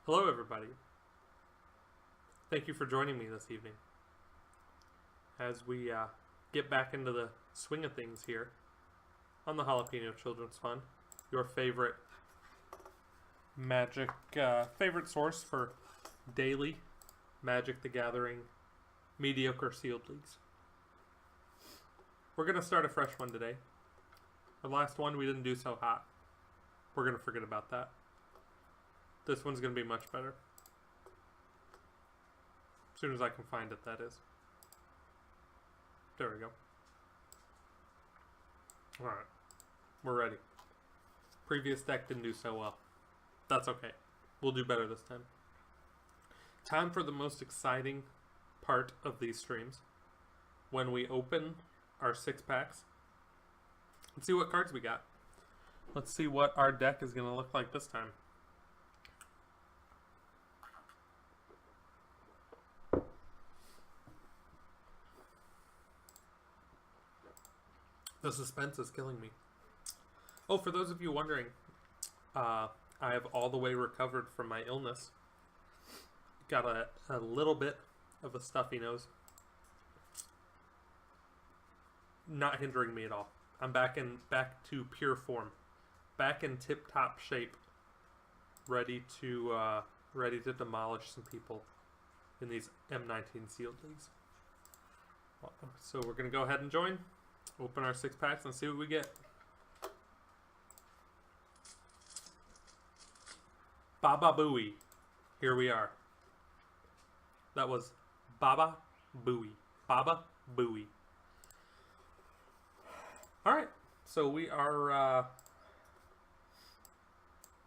Hello everybody. Thank you for joining me this evening as we get back into the swing of things here on the Jalapeno Children's Fund, your favorite Magic, favorite source for daily Magic the Gathering mediocre sealed leagues. We're going to start a fresh one today. The last one we didn't do so hot. We're going to forget about that. This one's going to be much better. As soon as I can find it, that is. There we go. Alright. We're ready. Previous deck didn't do so well. That's okay. We'll do better this time. Time for the most exciting part of these streams. When we open our 6-packs. Let's see what cards we got. Let's see what our deck is going to look like this time. The suspense is killing me. Oh, for those of you wondering, I have all the way recovered from my illness. Got a little bit of a stuffy nose. Not hindering me at all. I'm back to pure form. Back in tip-top shape. Ready to demolish some people in these M19 sealed leagues. So we're going to go ahead and join. Open our 6-packs and see what we get. Baba Booey. Here we are. That was Baba Booey. Baba Booey. Alright. So we are...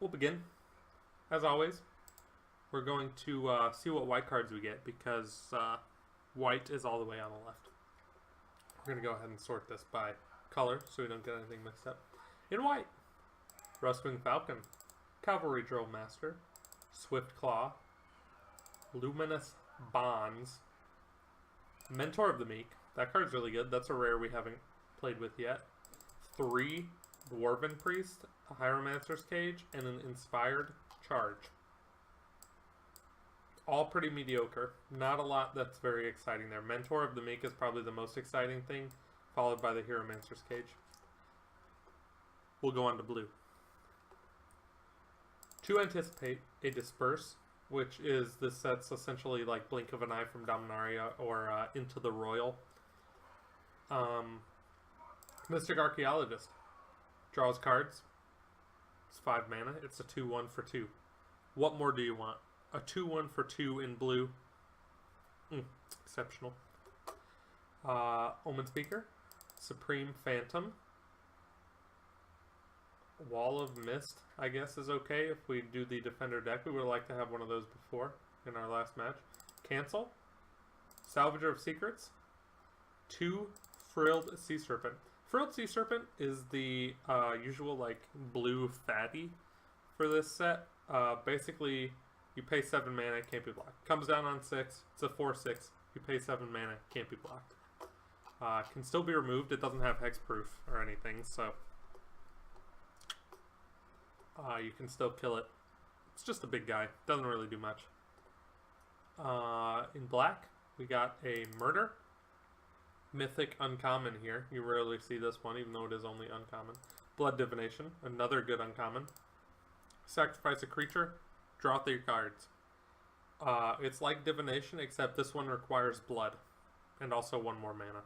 we'll begin. As always, we're going to see what white cards we get because white is all the way on the left. We're going to go ahead and sort this by color so we don't get anything mixed up. In white, Rustwing Falcon, Cavalry Drill Master, Swift Claw, Luminous Bonds, Mentor of the Meek. That card's really good. That's a rare we haven't played with yet. 3 Dwarven Priest, a Hieromancer's Cage, and an Inspired Charge. All pretty mediocre. Not a lot that's very exciting there. Mentor of the Meek is probably the most exciting thing, followed by the Hieromancer's Cage. We'll go on to blue. 2 Anticipate, a Disperse, which is this set's essentially like Blink of an Eye from Dominaria or Into the Royal. Mystic Archaeologist. Draws cards. It's 5 mana. It's a 2/1 for 2. What more do you want? A 2/1 for 2 in blue. Exceptional. Omen Speaker. Supreme Phantom. Wall of Mist, I guess, is okay if we do the Defender deck. We would like to have one of those before in our last match. Cancel. Salvager of Secrets. 2 Frilled Sea Serpent. Frilled Sea Serpent is the usual like blue fatty for this set. Basically, you pay 7 mana, can't be blocked. Comes down on 6. It's a 4/6. You pay 7 mana, can't be blocked. Can still be removed. It doesn't have hexproof or anything, so you can still kill it. It's just a big guy. Doesn't really do much. In black, we got a Murder. Mythic Uncommon here. You rarely see this one, even though it is only uncommon. Blood Divination. Another good uncommon. Sacrifice a creature. Draw 3 cards. It's like Divination, except this one requires blood. And also 1 more mana.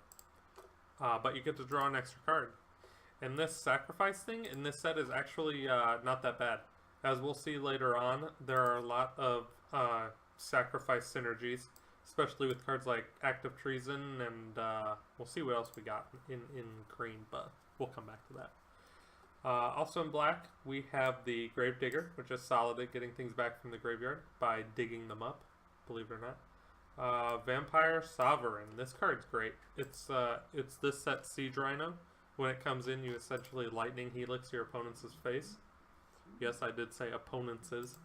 But you get to draw an extra card. And this sacrifice thing in this set is actually not that bad. As we'll see later on, there are a lot of sacrifice synergies. Especially with cards like Act of Treason, and we'll see what else we got in green, but we'll come back to that. Also in black, we have the Gravedigger, which is solid at getting things back from the graveyard by digging them up, believe it or not. Vampire Sovereign. This card's great. It's this set Siege Rhino. When it comes in, you essentially Lightning Helix your opponent's face. Yes, I did say opponent's, as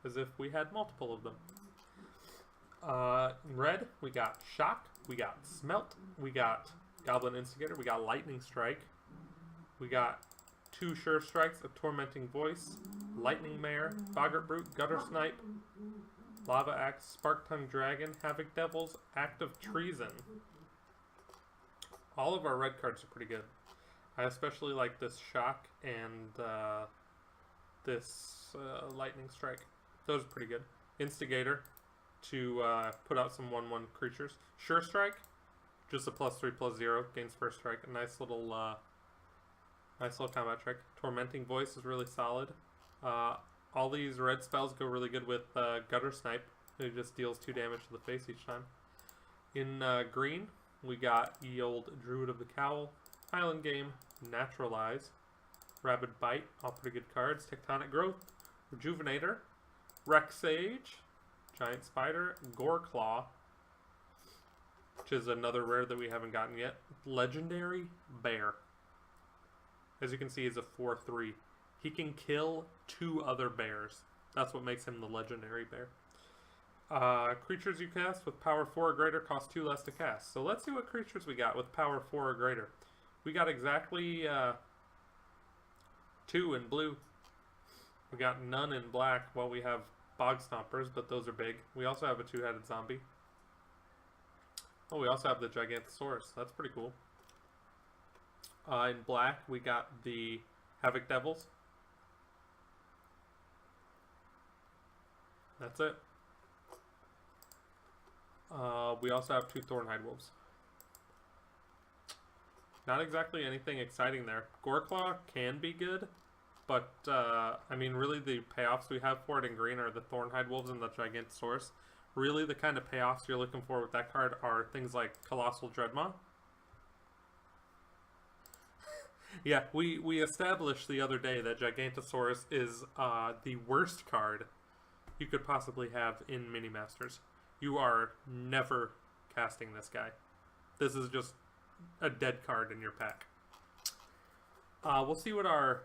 if we had multiple of them. In red, we got Shock, we got Smelt, we got Goblin Instigator, we got Lightning Strike, we got 2 Sure Strikes, a Tormenting Voice, Lightning Mare, Boggart Brute, Gutter Snipe, Lava Axe, Spark Tongue Dragon, Havoc Devils, Act of Treason. All of our red cards are pretty good. I especially like this Shock and this Lightning Strike. Those are pretty good. Instigator to put out some 1/1 creatures. Sure Strike, just a +3/+0, gains first strike. A nice little combat trick. Tormenting Voice is really solid. All these red spells go really good with Gutter Snipe, who just deals 2 damage to the face each time. In green, we got Ye Olde Druid of the Cowl, Highland Game, Naturalize, Rabid Bite, all pretty good cards. Tectonic Growth, Rejuvenator, Rex Sage, Giant Spider, Goreclaw, which is another rare that we haven't gotten yet. Legendary Bear. As you can see, he's a 4/3. He can kill 2 other bears. That's what makes him the legendary bear. Creatures you cast with power 4 or greater cost 2 less to cast. So let's see what creatures we got with power 4 or greater. We got exactly 2 in blue. We got none in black. Well, we have Bog Stompers, but those are big. We also have a 2-headed zombie. Oh, we also have the Gigantosaurus. That's pretty cool. In black, we got the Havoc Devils. That's it. We also have 2 Thornhide Wolves. Not exactly anything exciting there. Goreclaw can be good, but I mean, really the payoffs we have for it in green are the Thornhide Wolves and the Gigantosaurus. Really, the kind of payoffs you're looking for with that card are things like Colossal Dreadmaw. Yeah, we established the other day that Gigantosaurus is the worst card you could possibly have in Mini Masters. You are never casting this guy. This is just a dead card in your pack. We'll see what our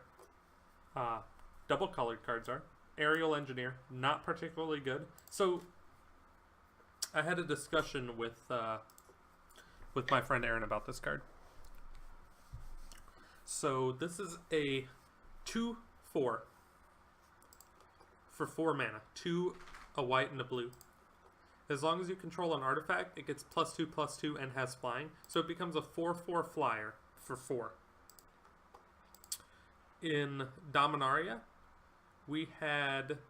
double colored cards are. Aerial Engineer, not particularly good. So I had a discussion with my friend Aaron about this card. So this is a 2/4 for 4 mana. 2, a white, and a blue. As long as you control an artifact, it gets +2/+2 and has flying. So it becomes a 4/4 flyer for 4. In Dominaria, we had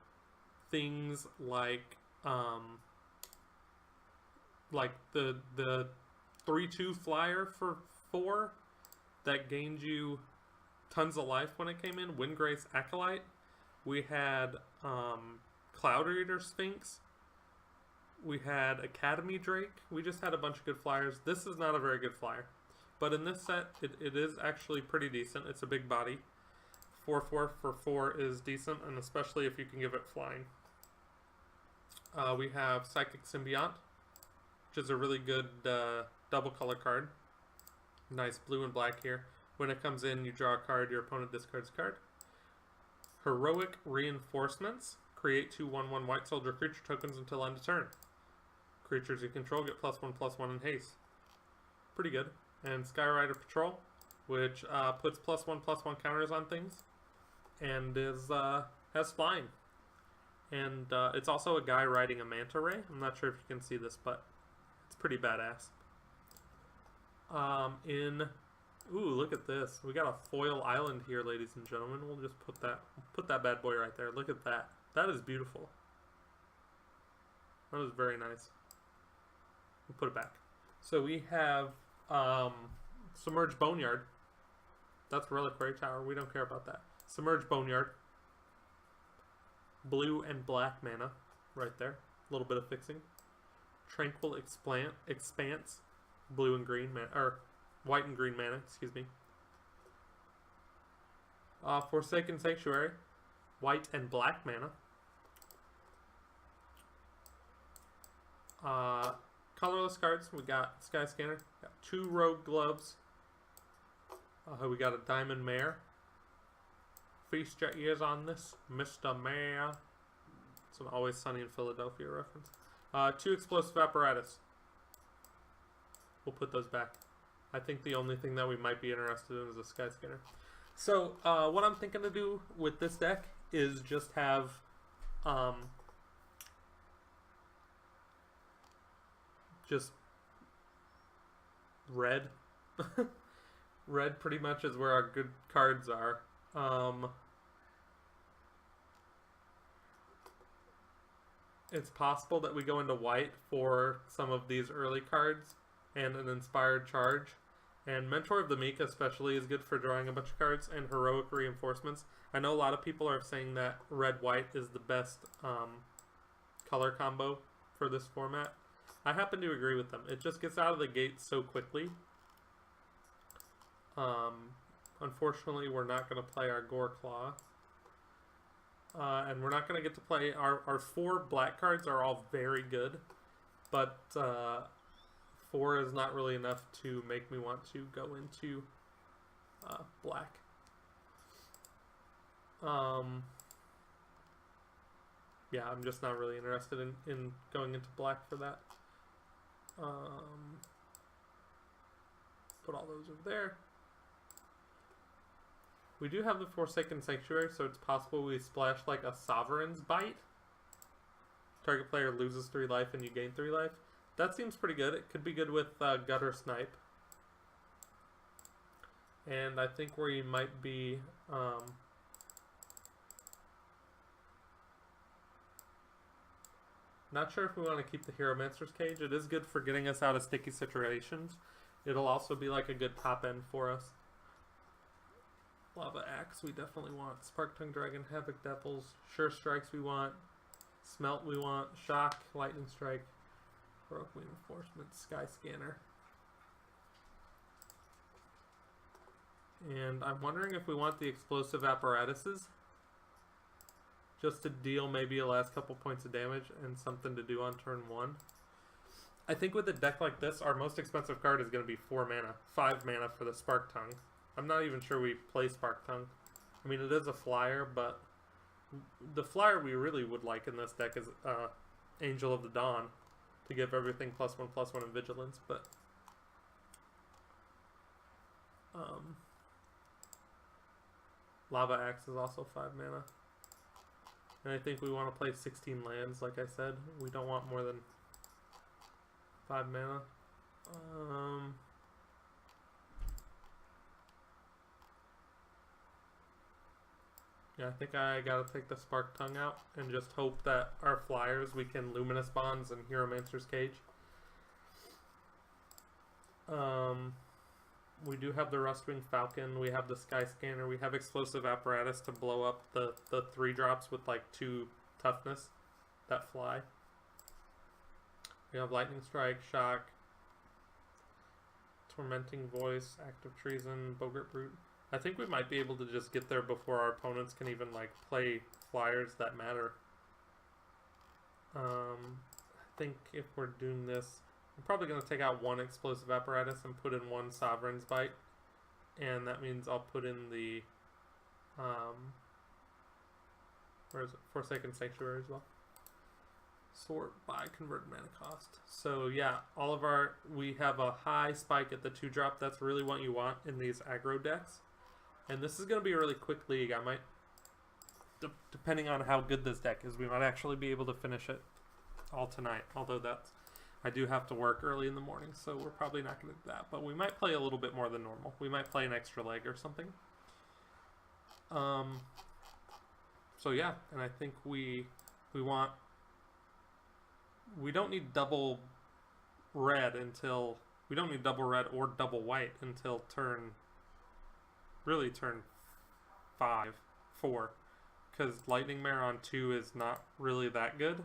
things like the 3/2 flyer for 4 that gained you tons of life when it came in. Windgrace Acolyte. We had Cloud Eater Sphinx. We had Academy Drake. We just had a bunch of good flyers. This is not a very good flyer. But in this set, it is actually pretty decent. It's a big body. 4/4 for 4 is decent, and especially if you can give it flying. We have Psychic Symbiont, which is a really good double color card. Nice blue and black here. When it comes in, you draw a card, your opponent discards a card. Heroic Reinforcements. Create 2 1/1 white soldier creature tokens until end of turn. Creatures you control get +1/+1 in haste. Pretty good. And Skyrider Patrol, which puts +1/+1 counters on things, and has flying. And it's also a guy riding a manta ray. I'm not sure if you can see this, but it's pretty badass. Ooh, look at this. We got a foil island here, ladies and gentlemen. We'll just put that bad boy right there. Look at that. That is beautiful. That was very nice. We'll put it back. So we have Submerged Boneyard. That's Reliquary Tower. We don't care about that. Submerged Boneyard. Blue and black mana right there. A little bit of fixing. Tranquil Expanse. Blue and green mana, or white and green mana, excuse me. Forsaken Sanctuary. White and black mana. Colorless cards. We got Sky Scanner. Got 2 Rogue Gloves. We got a Diamond Mare. Feast your ears on this, Mr. Mare. It's an Always Sunny in Philadelphia reference. 2 Explosive Apparatus. We'll put those back. I think the only thing that we might be interested in is a Sky Scanner. So what I'm thinking to do with this deck is just have just red. Red pretty much is where our good cards are. It's possible that we go into white for some of these early cards and an inspired charge. And Mentor of the Meek especially is good for drawing a bunch of cards, and Heroic Reinforcements. I know a lot of people are saying that red-white is the best color combo for this format. I happen to agree with them. It just gets out of the gate so quickly. Unfortunately, we're not going to play our Goreclaw. And we're not going to get to play... Our 4 black cards are all very good, but 4 is not really enough to make me want to go into black. Yeah, I'm just not really interested in going into black for that. Put all those over there. We do have the Forsaken Sanctuary, so it's possible we splash like a Sovereign's Bite. Target player loses 3 life and you gain 3 life. That seems pretty good. It could be good with Gutter Snipe. And I think where you might be... not sure if we want to keep the Hieromancer's Cage. It is good for getting us out of sticky situations. It'll also be like a good top end for us. Lava Axe we definitely want. Spark Tongue Dragon, Havoc Devils, Sure Strikes we want. Smelt we want. Shock, Lightning Strike, Heroic Reinforcement, Sky Scanner. And I'm wondering if we want the Explosive Apparatuses. Just to deal maybe a last couple points of damage and something to do on turn 1. I think with a deck like this, our most expensive card is going to be 4 mana. 5 mana for the Spark Tongue. I'm not even sure we play Spark Tongue. I mean, it is a flyer, but the flyer we really would like in this deck is Angel of the Dawn to give everything +1/+1 in Vigilance, but Lava Axe is also 5 mana. And I think we want to play 16 lands, like I said. We don't want more than 5 mana. Yeah, I think I gotta take the Spark Tongue out and just hope that our flyers, we can Luminous Bonds and Hieromancer's Cage. We do have the Rustwing Falcon, we have the Sky Scanner, we have Explosive Apparatus to blow up the 3 drops with like 2 toughness that fly. We have Lightning Strike, Shock, Tormenting Voice, Act of Treason, Boggart Brute. I think we might be able to just get there before our opponents can even like play flyers that matter. I think if we're doing this, I'm probably going to take out 1 Explosive Apparatus and put in 1 Sovereign's Bite. And that means I'll put in the, where is it? Forsaken Sanctuary as well. Sort by converted mana cost. So yeah, all of our, we have a high spike at the 2-drop. That's really what you want in these aggro decks. And this is going to be a really quick league. I might, depending on how good this deck is, we might actually be able to finish it all tonight. Although that's, I do have to work early in the morning, so we're probably not going to do that. But we might play a little bit more than normal. We might play an extra leg or something. So yeah, and I think we want, we don't need double red until, we don't need double red or double white until turn 4, because Lightning Mare on 2 is not really that good,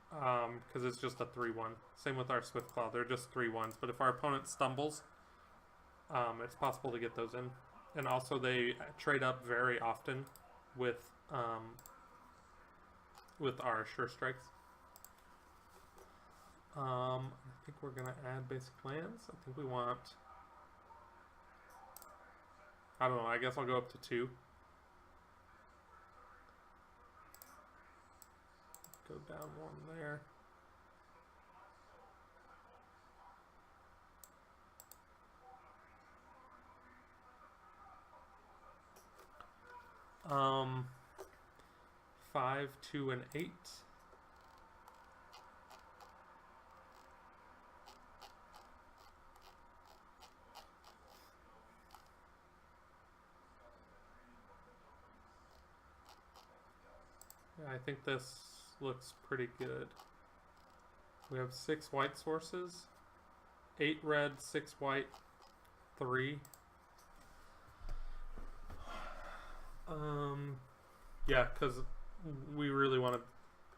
because it's just a 3/1. Same with our Swiftclaw, they're just 3/1s, but if our opponent stumbles, it's possible to get those in. And also they trade up very often with our Sure Strikes. I think we're going to add basic lands. I think we want, I don't know, I guess I'll go up to 2. Go down 1 there. 5, 2, and 8. Yeah, I think this looks pretty good. We have 6 white sources, 8 red, 6 white, 3. Yeah, because we really want to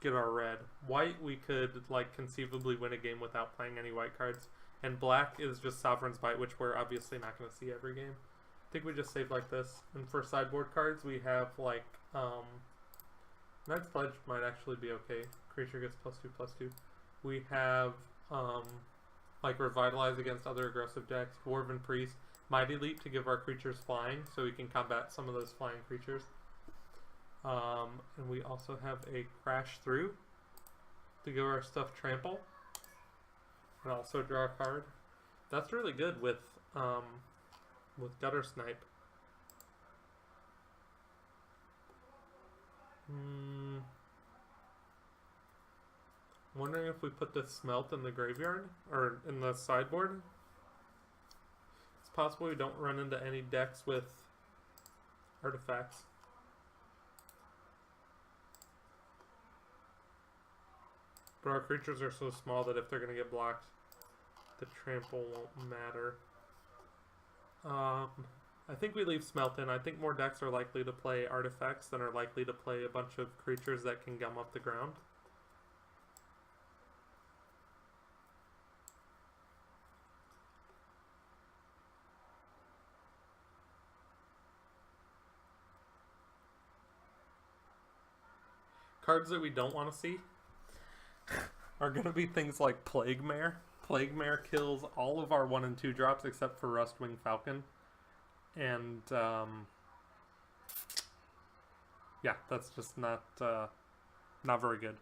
get our red. White, we could like conceivably win a game without playing any white cards. And black is just Sovereign's Bite, which we're obviously not going to see every game. I think we just save like this. And for sideboard cards, we have like, Knight's Pledge might actually be okay. Creature gets +2/+2. We have, like Revitalize against other aggressive decks. Dwarven Priest. Mighty Leap to give our creatures flying, so we can combat some of those flying creatures. And we also have a Crash Through to give our stuff Trample. And also draw a card. That's really good with Gutter Snipe. Wondering if we put the Smelt in the graveyard or in the sideboard. It's possible we don't run into any decks with artifacts. But our creatures are so small that if they're going to get blocked, the trample won't matter. I think we leave Smelt in. I think more decks are likely to play artifacts than are likely to play a bunch of creatures that can gum up the ground. Cards that we don't want to see are going to be things like Plague Mare. Plague Mare kills all of our 1 and 2 drops except for Rustwing Falcon. And, yeah, that's just not very good.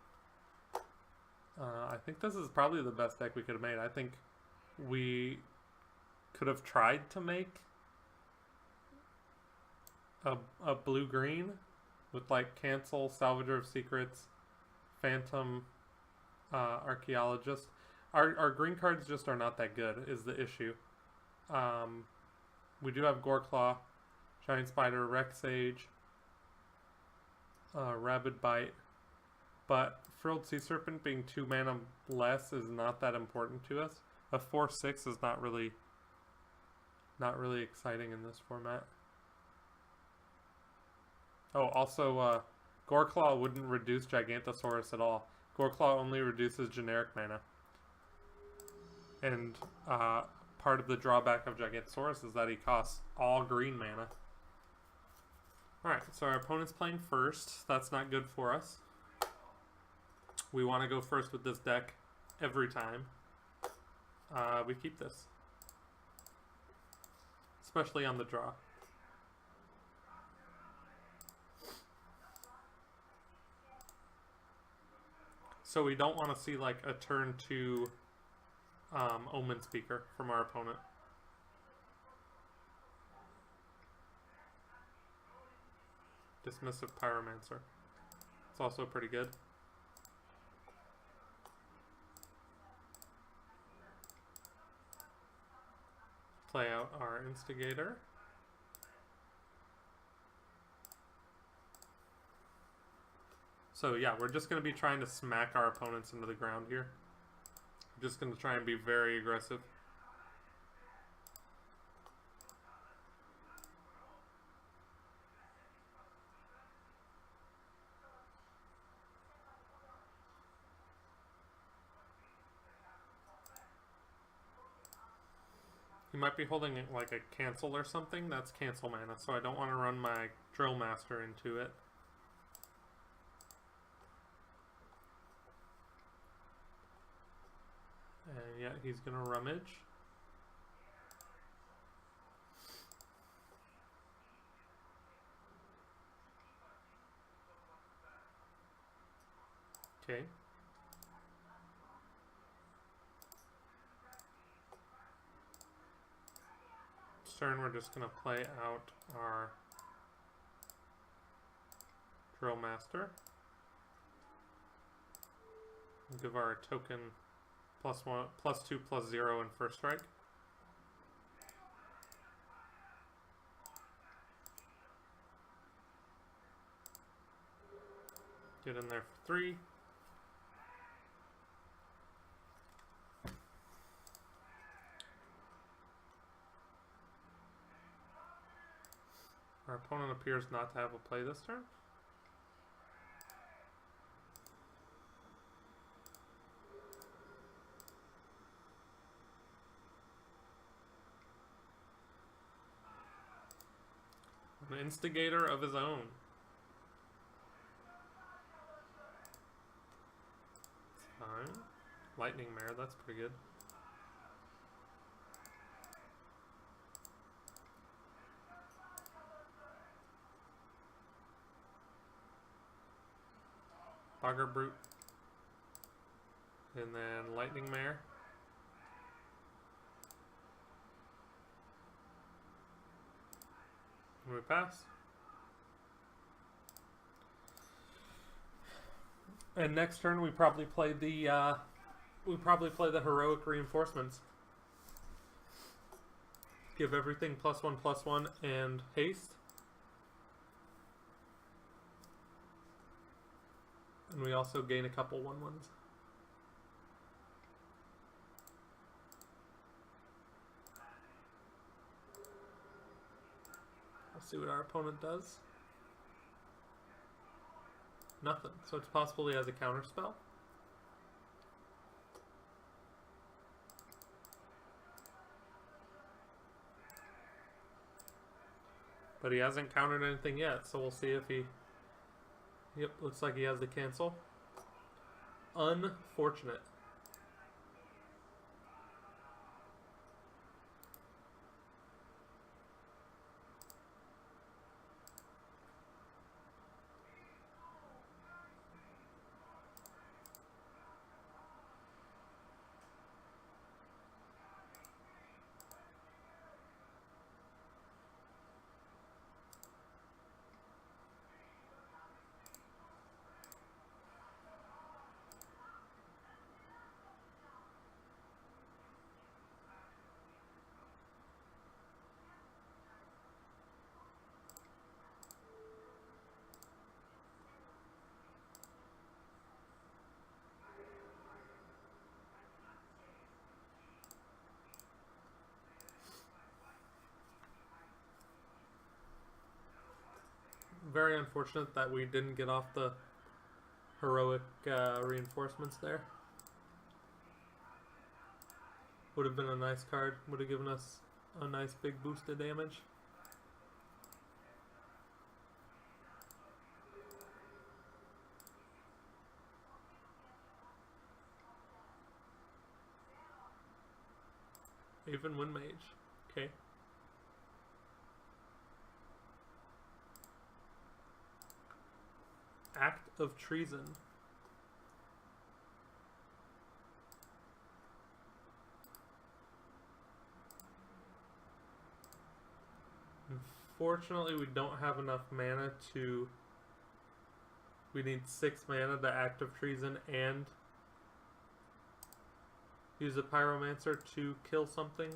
I think this is probably the best deck we could have made. I think we could have tried to make a blue-green with, like, Cancel, Salvager of Secrets, Phantom, Archaeologist. Our green cards just are not that good, is the issue. We do have Goreclaw, Giant Spider, Rexage, Rabid Bite, but Frilled Sea Serpent being 2 mana less is not that important to us. A 4/6 is not really exciting in this format. Oh, also, Goreclaw wouldn't reduce Gigantosaurus at all. Goreclaw only reduces generic mana. And part of the drawback of Gigantosaurus is that he costs all green mana. Alright, so our opponent's playing first. That's not good for us. We want to go first with this deck every time. We keep this. Especially on the draw. So we don't want to see like a turn 2 Omen Speaker from our opponent. Dismissive Pyromancer. It's also pretty good. Play out our Instigator. So yeah, we're just going to be trying to smack our opponents into the ground here. We're just going to try and be very aggressive. You might be holding it like a cancel or something. That's cancel mana, so I don't want to run my Drill Master into it. And yeah, he's gonna rummage. Okay. Turn, we're just gonna play out our Drill Master. Give our token +1, +2, +0 in first strike. Get in there for 3. Our opponent appears not to have a play this turn. An instigator of his own. Fine. Lightning Mare, that's pretty good. Bogger Brute. And then Lightning Mare. And we pass. And next turn we probably play the heroic reinforcements. Give everything +1/+1 and haste. And we also gain a couple 1/1s. Let's see what our opponent does. Nothing. So it's possible he has a counter spell. But he hasn't countered anything yet, so we'll see if he... Yep, looks like he has the cancel. Unfortunate. Very unfortunate that we didn't get off the heroic reinforcements there. Would have been a nice card. Would have given us a nice big boost of damage. Even Wind Mage. Okay. Act of Treason. Unfortunately, we don't have enough mana to... We need 6 mana to Act of Treason and use a Pyromancer to kill something.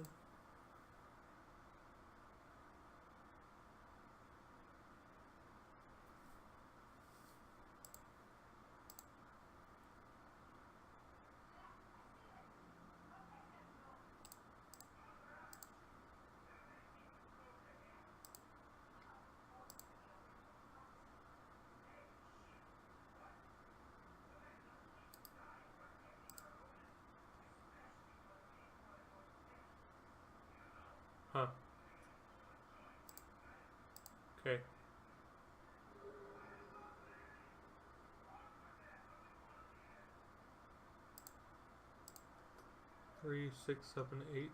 Huh. Okay. Three, 6, 7, 8.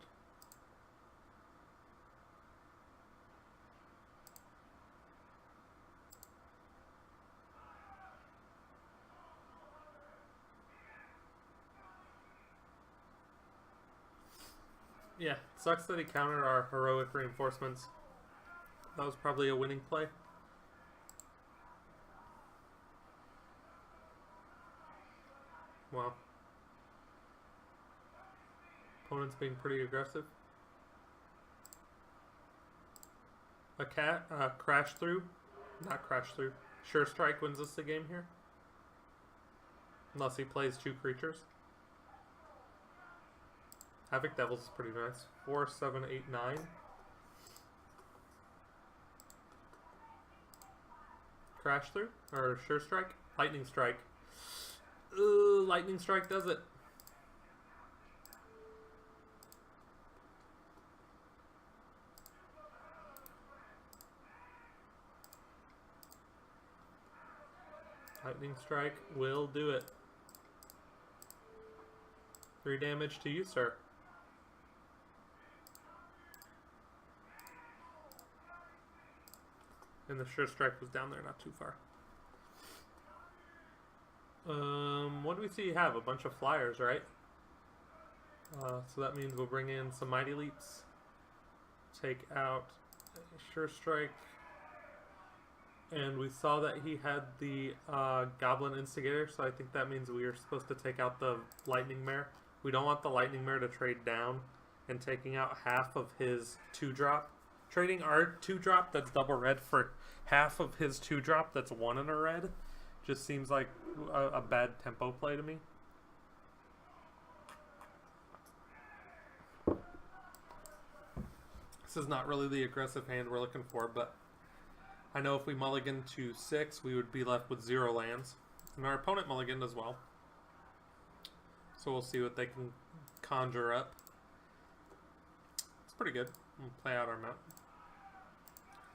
Yeah, sucks that he countered our heroic reinforcements. That was probably a winning play. Wow. Opponent's being pretty aggressive. A cat, crash through. Not crash through. Sure strike wins us the game here. Unless he plays 2 creatures. Havoc Devils is pretty nice. 4, 7, 8, 9. Crash through? Or sure strike? Lightning strike. Ooh, lightning strike does it. Lightning strike will do it. 3 damage to you, sir. And the sure strike was down there, not too far. What do we see you have? A bunch of flyers, right? So that means we'll bring in some Mighty Leaps. Take out a sure strike. And we saw that he had the Goblin Instigator, so I think that means we are supposed to take out the Lightning Mare. We don't want the Lightning Mare to trade down, and taking out half of his 2-drop. Trading our 2-drop that's double red for half of his 2-drop that's 1 in a red just seems like a bad tempo play to me. This is not really the aggressive hand we're looking for, but I know if we mulligan to 6, we would be left with 0 lands. And our opponent mulliganed as well. So we'll see what they can conjure up. It's pretty good. We'll play out our mount.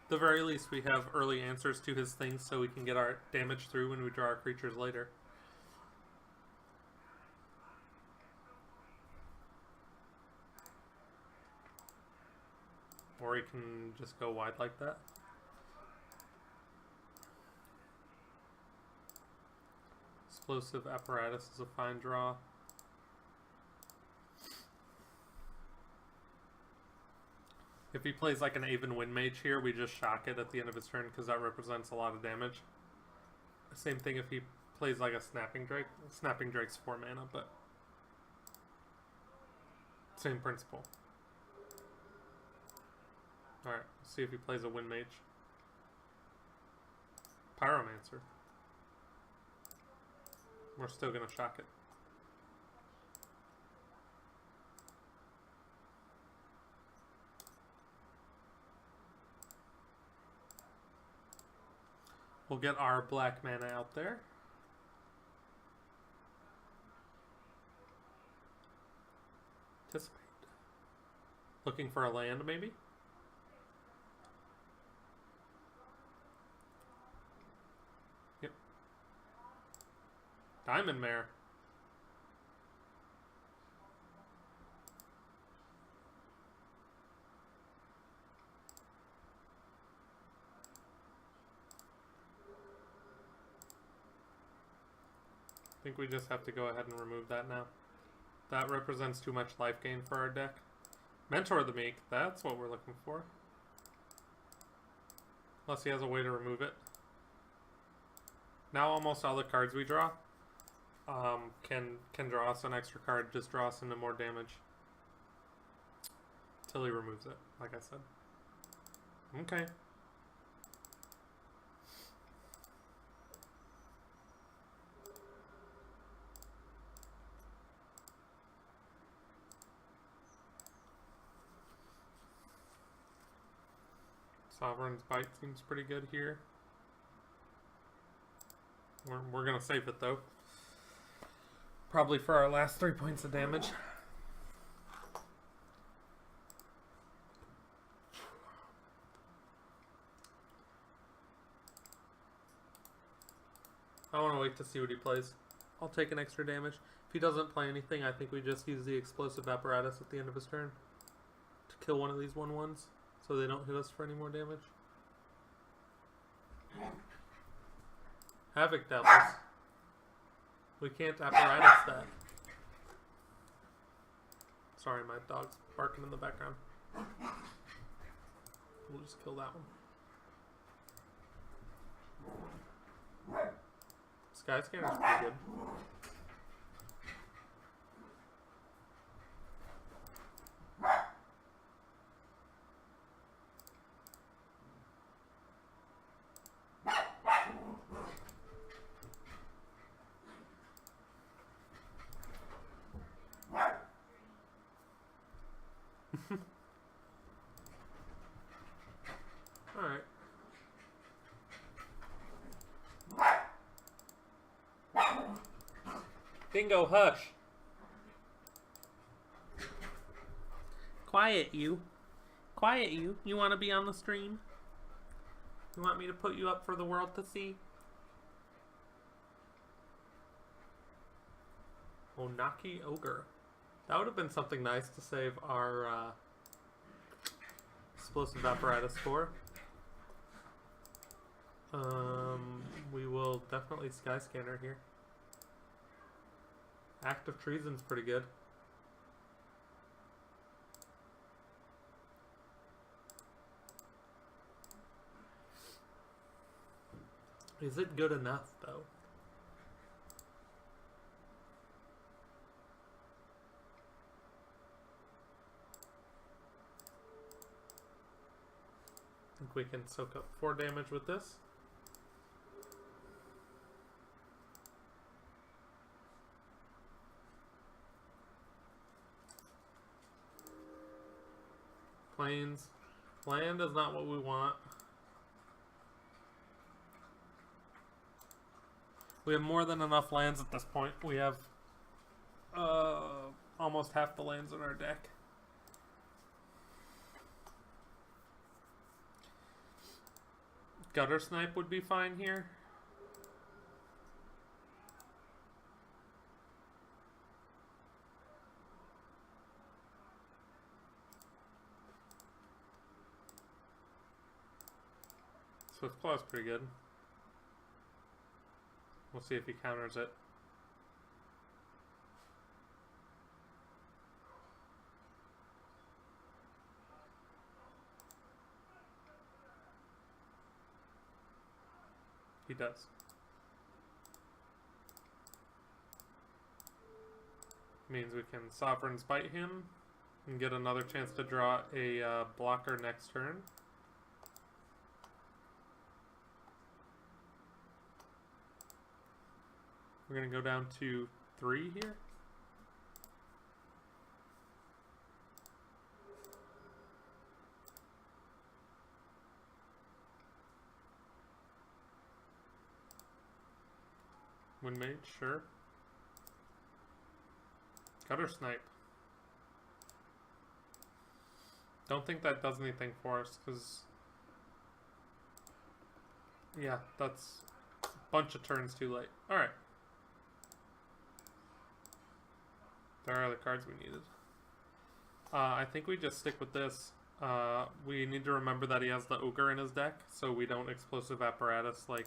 At the very least, we have early answers to his things so we can get our damage through when we draw our creatures later. Or he can just go wide like that. Explosive Apparatus is a fine draw. If he plays like an Aven Wind Mage here, we just shock it at the end of his turn because that represents a lot of damage. Same thing if he plays like a Snapping Drake. Snapping Drake's 4 mana, but same principle. Alright, let's see if he plays a Wind Mage. Pyromancer. We're still going to shock it. We'll get our black mana out there. Anticipate. Looking for a land, maybe? Yep. Diamond Mare. I think we just have to go ahead and remove that now. That represents too much life gain for our deck. Mentor the Meek, that's what we're looking for. Unless he has a way to remove it. Now almost all the cards we draw can draw us an extra card, just draw us into more damage. Till he removes it, like I said. Okay. Sovereign's Bite seems pretty good here. We're going to save it though. Probably for our last 3 points of damage. I want to wait to see what he plays. I'll take an extra damage. If he doesn't play anything, I think we just use the Explosive Apparatus at the end of his turn to kill one of these 1/1s. So they don't hit us for any more damage. Havoc Devils. We can't apparatus that. Sorry, my dog's barking in the background. We'll just kill that one. Skyscanner's pretty good. Dingo, hush. Quiet, you. Quiet, you. You want to be on the stream? You want me to put you up for the world to see? Onaki Ogre. That would have been something nice to save our explosive apparatus for. We will definitely sky scanner here. Act of Treason's pretty good. Is it good enough, though? I think we can soak up 4 damage with this. Plains. Land is not what we want. We have more than enough lands at this point. We have almost half the lands in our deck. Gutter Snipe would be fine here. Swift Claw's pretty good. We'll see if he counters it. He does. Means we can Sovereign Spite him and get another chance to draw a blocker next turn. We're going to go down to 3 here. Windmate, sure. Gutter Snipe. Don't think that does anything for us, because... yeah, that's a bunch of turns too late. Alright. There are other cards we needed. I think we just stick with this. We need to remember that he has the Ogre in his deck, so we don't Explosive Apparatus like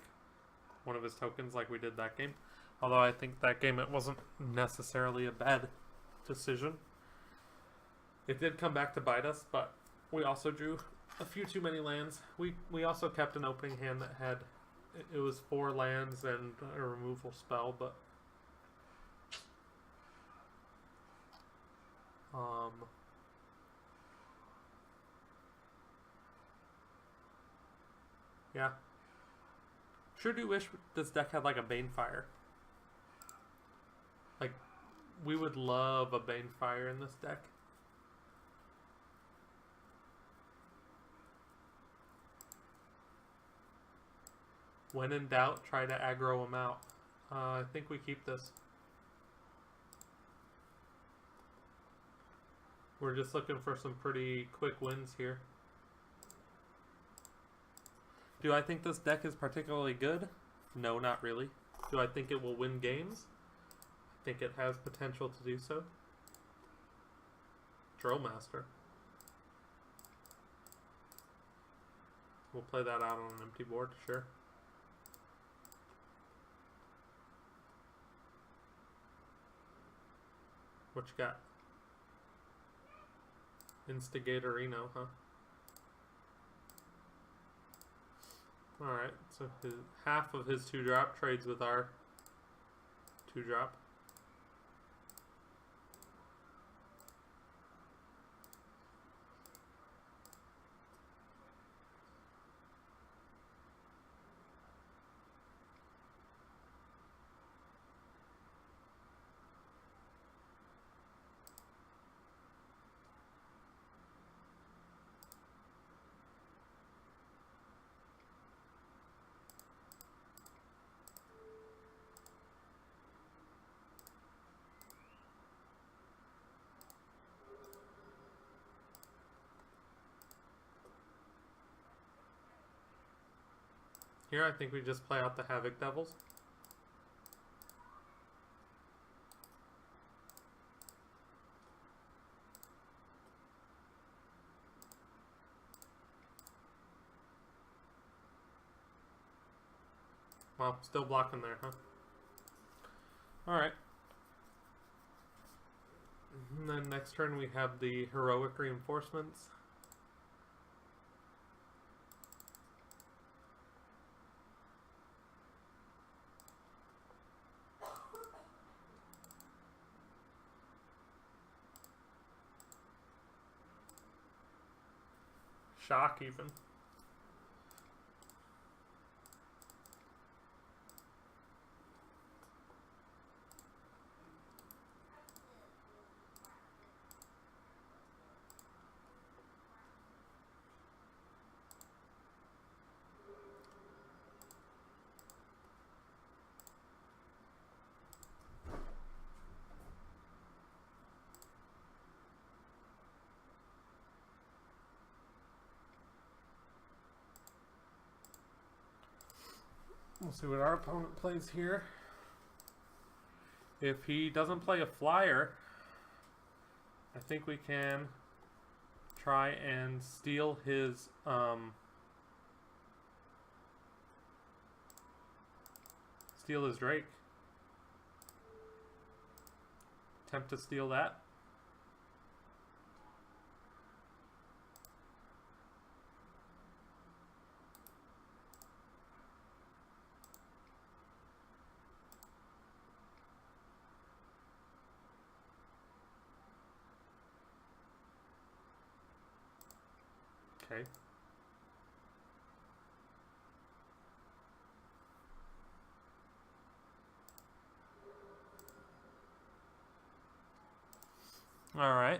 one of his tokens like we did that game. Although I think that game it wasn't necessarily a bad decision. It did come back to bite us, but we also drew a few too many lands. We also kept an opening hand that had... it was 4 lands and a removal spell, but... yeah. Sure do wish this deck had like a Banefire. Like, we would love a Banefire in this deck. When in doubt, try to aggro him out. I think we keep this. We're just looking for some pretty quick wins here. Do I think this deck is particularly good? No, not really. Do I think it will win games? I think it has potential to do so. Drillmaster. We'll play that out on an empty board, sure. What you got? Instigatorino, huh? Alright, so half of his 2-drop trades with our 2-drop. Here, I think we just play out the Havoc Devils. Well, still blocking there, huh? Alright. And then next turn we have the Heroic Reinforcements. Shock, even. We'll see what our opponent plays here. If he doesn't play a flyer, I think we can try and steal his Drake. Attempt to steal that. Okay. All right.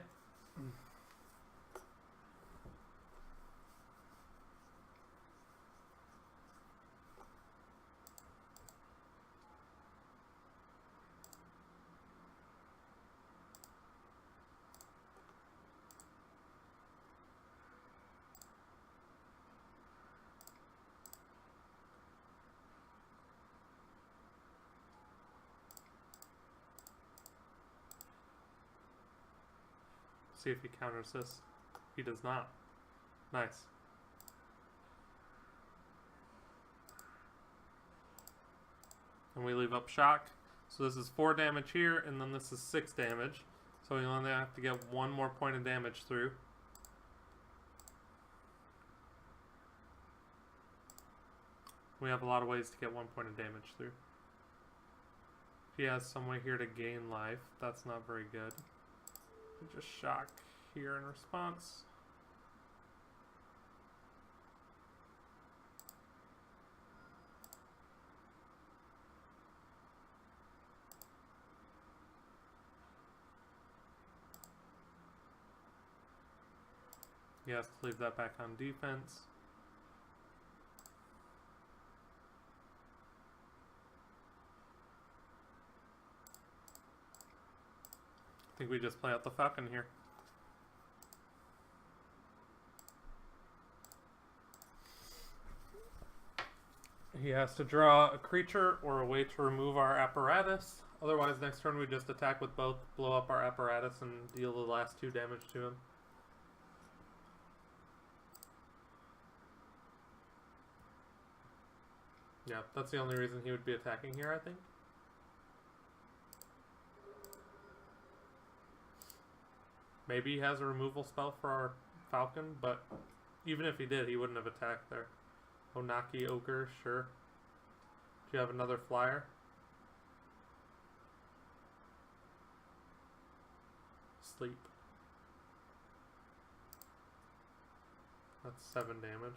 See if he counters this. He does not. Nice. And we leave up shock. So this is 4 damage here, and then this is 6 damage. So we only have to get 1 more point of damage through. We have a lot of ways to get 1 point of damage through. If he has some way here to gain life, that's not very good. We just shock here in response. He has to leave that back on defense. I think we just play out the Falcon here. He has to draw a creature or a way to remove our apparatus. Otherwise, next turn we just attack with both, blow up our apparatus, and deal the last 2 damage to him. Yeah, that's the only reason he would be attacking here, I think. Maybe he has a removal spell for our Falcon, but even if he did, he wouldn't have attacked there. Onaki Ogre, sure. Do you have another flyer? Sleep. That's 7 damage.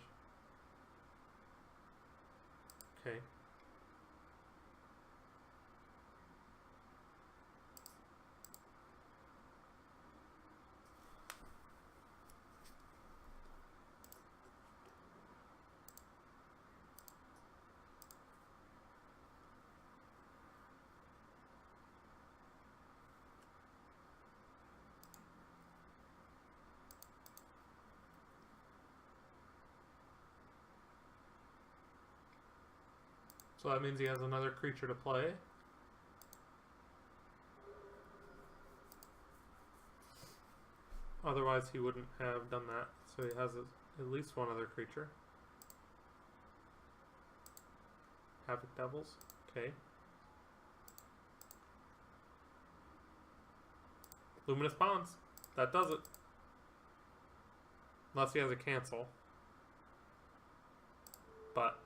Okay. So that means he has another creature to play. Otherwise, he wouldn't have done that. So he has at least one other creature. Havoc Devils. Okay. Luminous Bonds. That does it. Unless he has a cancel. But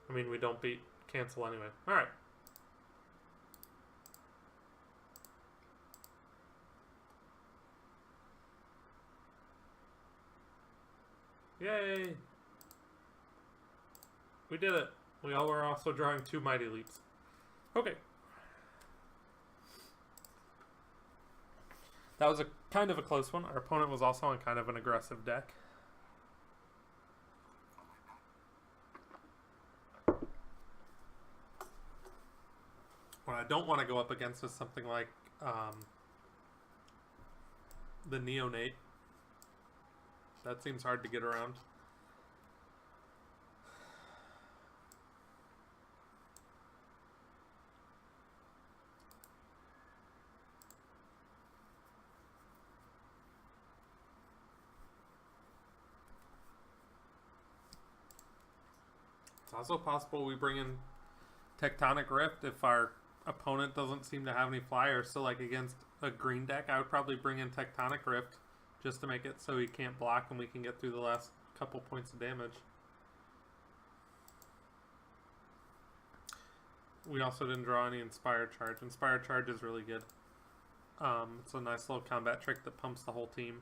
I mean, we don't beat cancel anyway. Alright. Yay! We did it. We all were also drawing 2 Mighty Leaps. Okay. That was a kind of a close one. Our opponent was also on kind of an aggressive deck. What I don't want to go up against is something like the Neonate. That seems hard to get around. It's also possible we bring in Tectonic Rift if our opponent doesn't seem to have any flyers. So like against a green deck, I would probably bring in Tectonic Rift just to make it so he can't block and we can get through the last couple points of damage. We also didn't draw any Inspired Charge. Inspired Charge is really good. It's a nice little combat trick that pumps the whole team.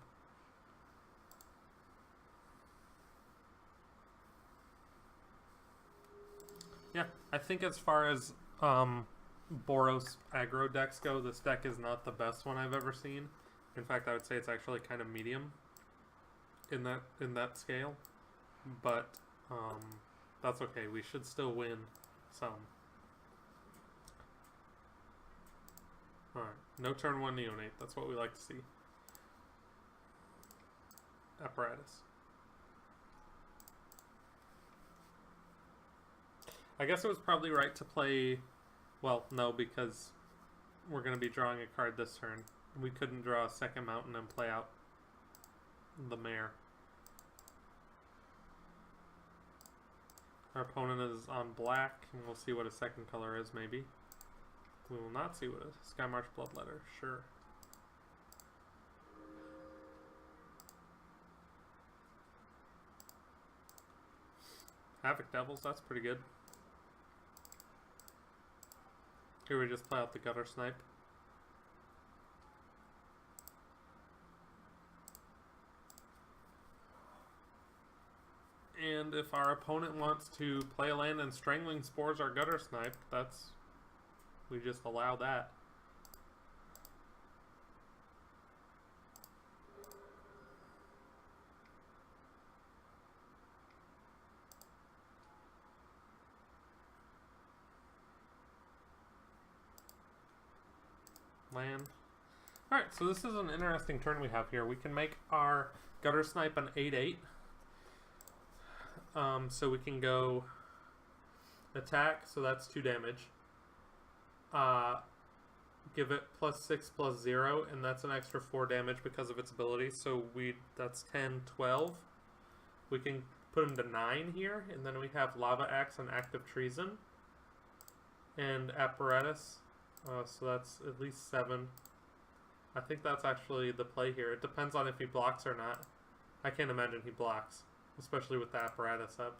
Yeah, I think as far as Boros aggro decks go, this deck is not the best one I've ever seen. In fact, I would say it's actually kind of medium in that scale. But that's okay. We should still win some. Alright, no turn 1 Neonate. That's what we like to see. Apparatus. I guess it was probably right to play... Well, no, because we're going to be drawing a card this turn. We couldn't draw a second mountain and play out the Mare. Our opponent is on black, and we'll see what his second color is, maybe. We will not see what it is. Skymarsh Bloodletter, sure. Havoc Devils, that's pretty good. Here we just play out the Gutter Snipe. And if our opponent wants to play a land and Strangling Spores our Gutter Snipe, we just allow that. Land. Alright, so this is an interesting turn we have here. We can make our Gutter Snipe an 8/8. So we can go attack, so that's 2 damage. Give it +6/+0, and that's an extra 4 damage because of its ability. So that's 10, 12. We can put him to 9 here, and then we have Lava Axe and Active Treason. And Apparatus. So that's at least 7. I think that's actually the play here. It depends on if he blocks or not. I can't imagine he blocks, especially with the Apparatus up.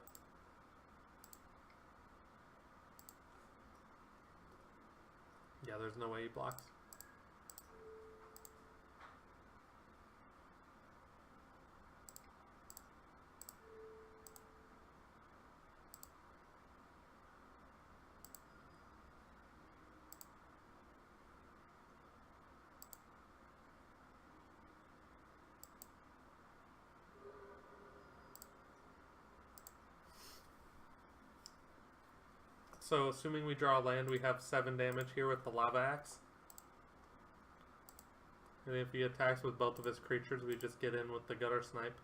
Yeah, there's no way he blocks. So assuming we draw a land, we have 7 damage here with the Lava Axe. And if he attacks with both of his creatures, we just get in with the gutter snipe.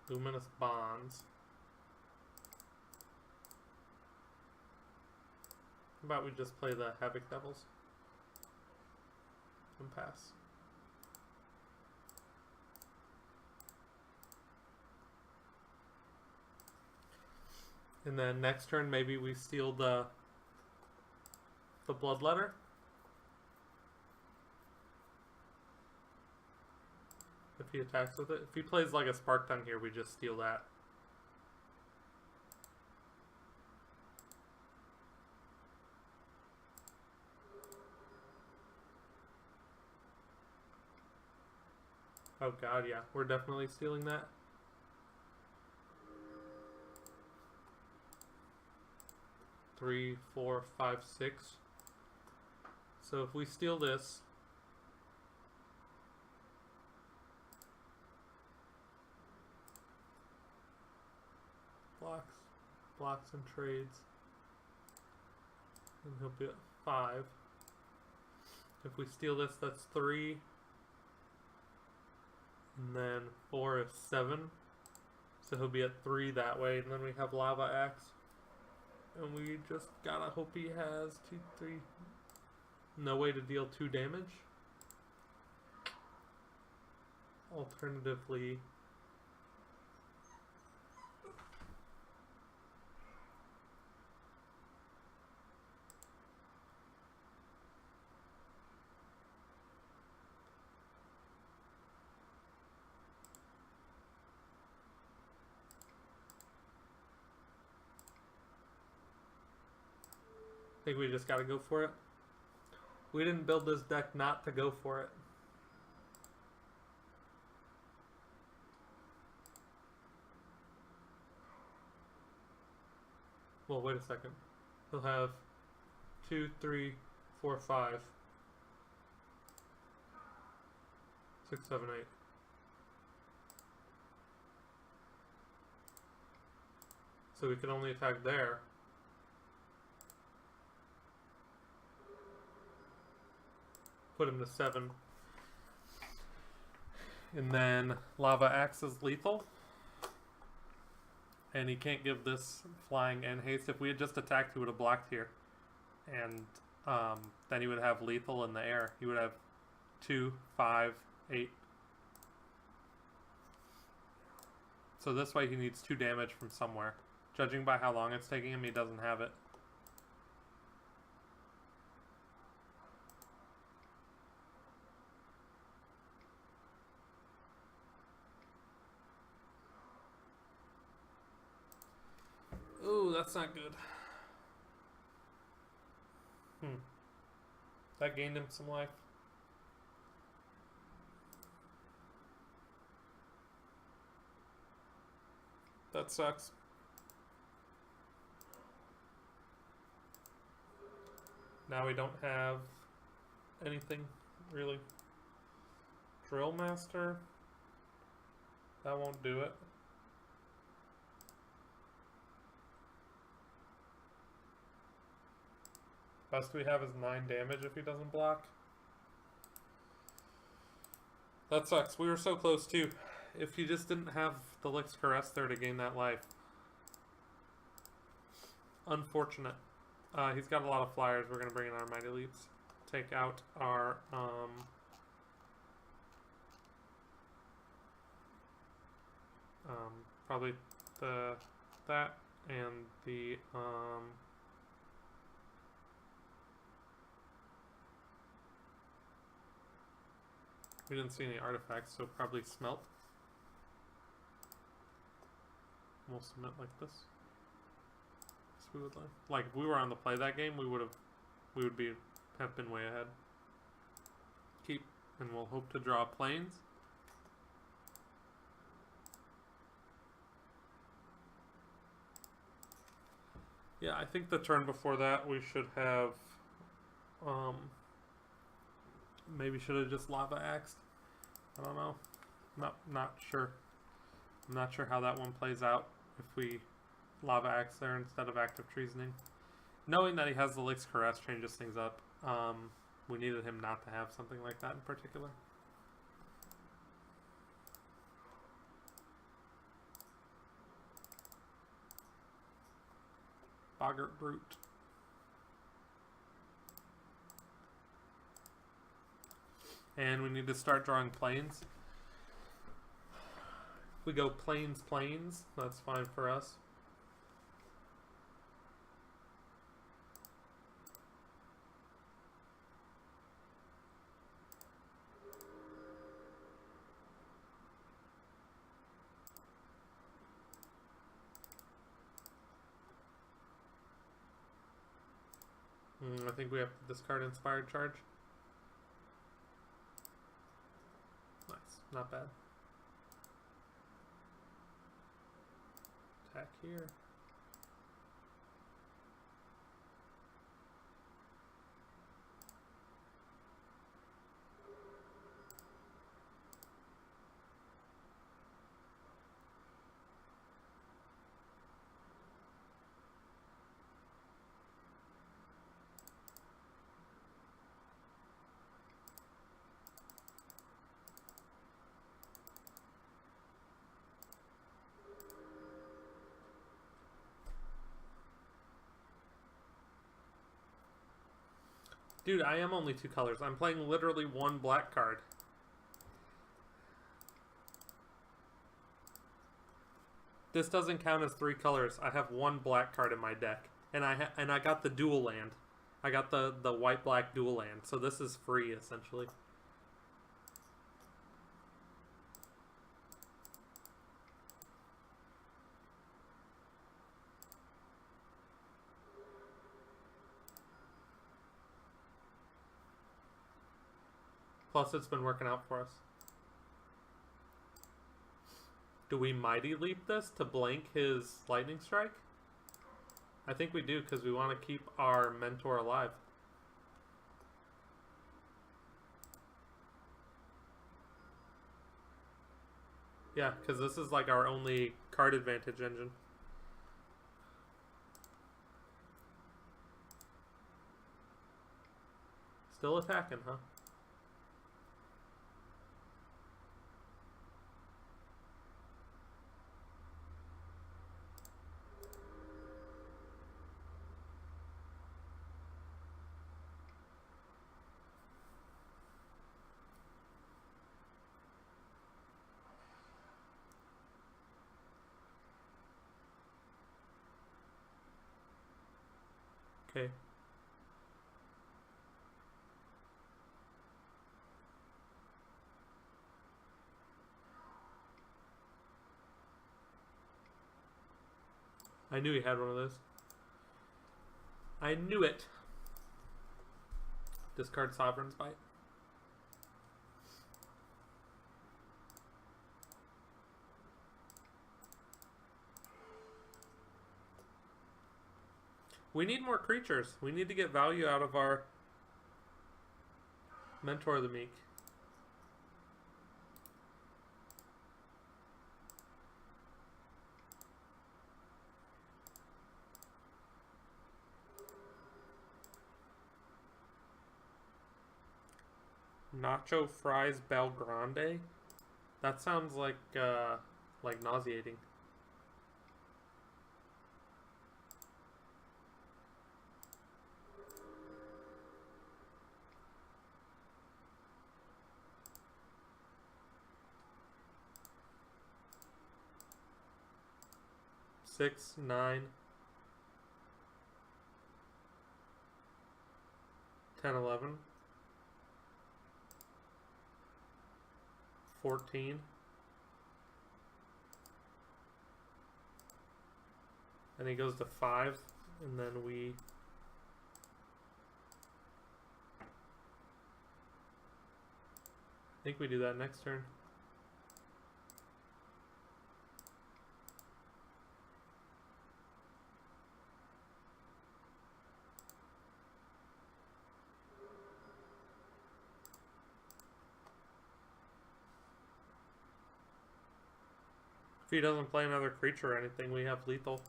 Luminous Bonds. How about we just play the Havoc Devils and pass? And then next turn, maybe we steal the Bloodletter. If he attacks with it. If he plays like a Spark Tongue here, we just steal that. Oh god, yeah. We're definitely stealing that. Three, 4, 5, 6. So if we steal this, blocks and trades, and he'll be at 5. If we steal this, that's 3, and then 4 is 7. So he'll be at 3 that way, and then we have Lava Axe. And we just gotta hope he has 2, 3. No way to deal 2 damage. Alternatively, I think we just gotta go for it. We didn't build this deck not to go for it. Well, wait a second. He'll have 2, 3, 4, 5, 6, 7, 8. So we can only attack there. Put him to 7. And then Lava Axe is lethal. And he can't give this flying and haste. If we had just attacked, he would have blocked here. And then he would have lethal in the air. He would have 2, 5, 8. So this way he needs 2 damage from somewhere. Judging by how long it's taking him, he doesn't have it. Ooh, that's not good. That gained him some life. That sucks. Now we don't have anything, really. Drill Master. That won't do it. Best we have is 9 damage if he doesn't block. That sucks. We were so close too. If he just didn't have the Lix Caress there to gain that life. Unfortunate. He's got a lot of flyers. We're going to bring in our Mighty Leaps. Take out our probably that and the we didn't see any artifacts, so probably Smelt. We'll submit like this. So we would like if we were on the play that game, we would have been way ahead. Keep, and we'll hope to draw planes. Yeah, I think the turn before that we should have maybe should have just Lava Axed. I don't know. Not sure. I'm not sure how that one plays out if we Lava Axe there instead of Active Treasoning. Knowing that he has the Licks Caress changes things up. We needed him not to have something like that in particular. Boggart Brute. And we need to start drawing planes. If we go planes, that's fine for us. I think we have to discard Inspired Charge. Nice, not bad. Attack here. Dude, I am only 2 colors. I'm playing literally 1 black card. This doesn't count as 3 colors. I have 1 black card in my deck, and I got the dual land. I got the white-black dual land, so this is free essentially. Plus, it's been working out for us. Do we Mighty Leap this to blank his Lightning Strike? I think we do, because we want to keep our Mentor alive. Yeah, because this is like our only card advantage engine. Still attacking, huh? Okay. I knew he had one of those. I knew it. Discard Sovereign's Bite. We need more creatures. We need to get value out of our Mentor of the Meek. Nacho Fries Belgrande? That sounds like nauseating. Six, 9, 10, 11, 14, and he goes to 5, and then we I think we do that next turn. If he doesn't play another creature or anything, we have lethal.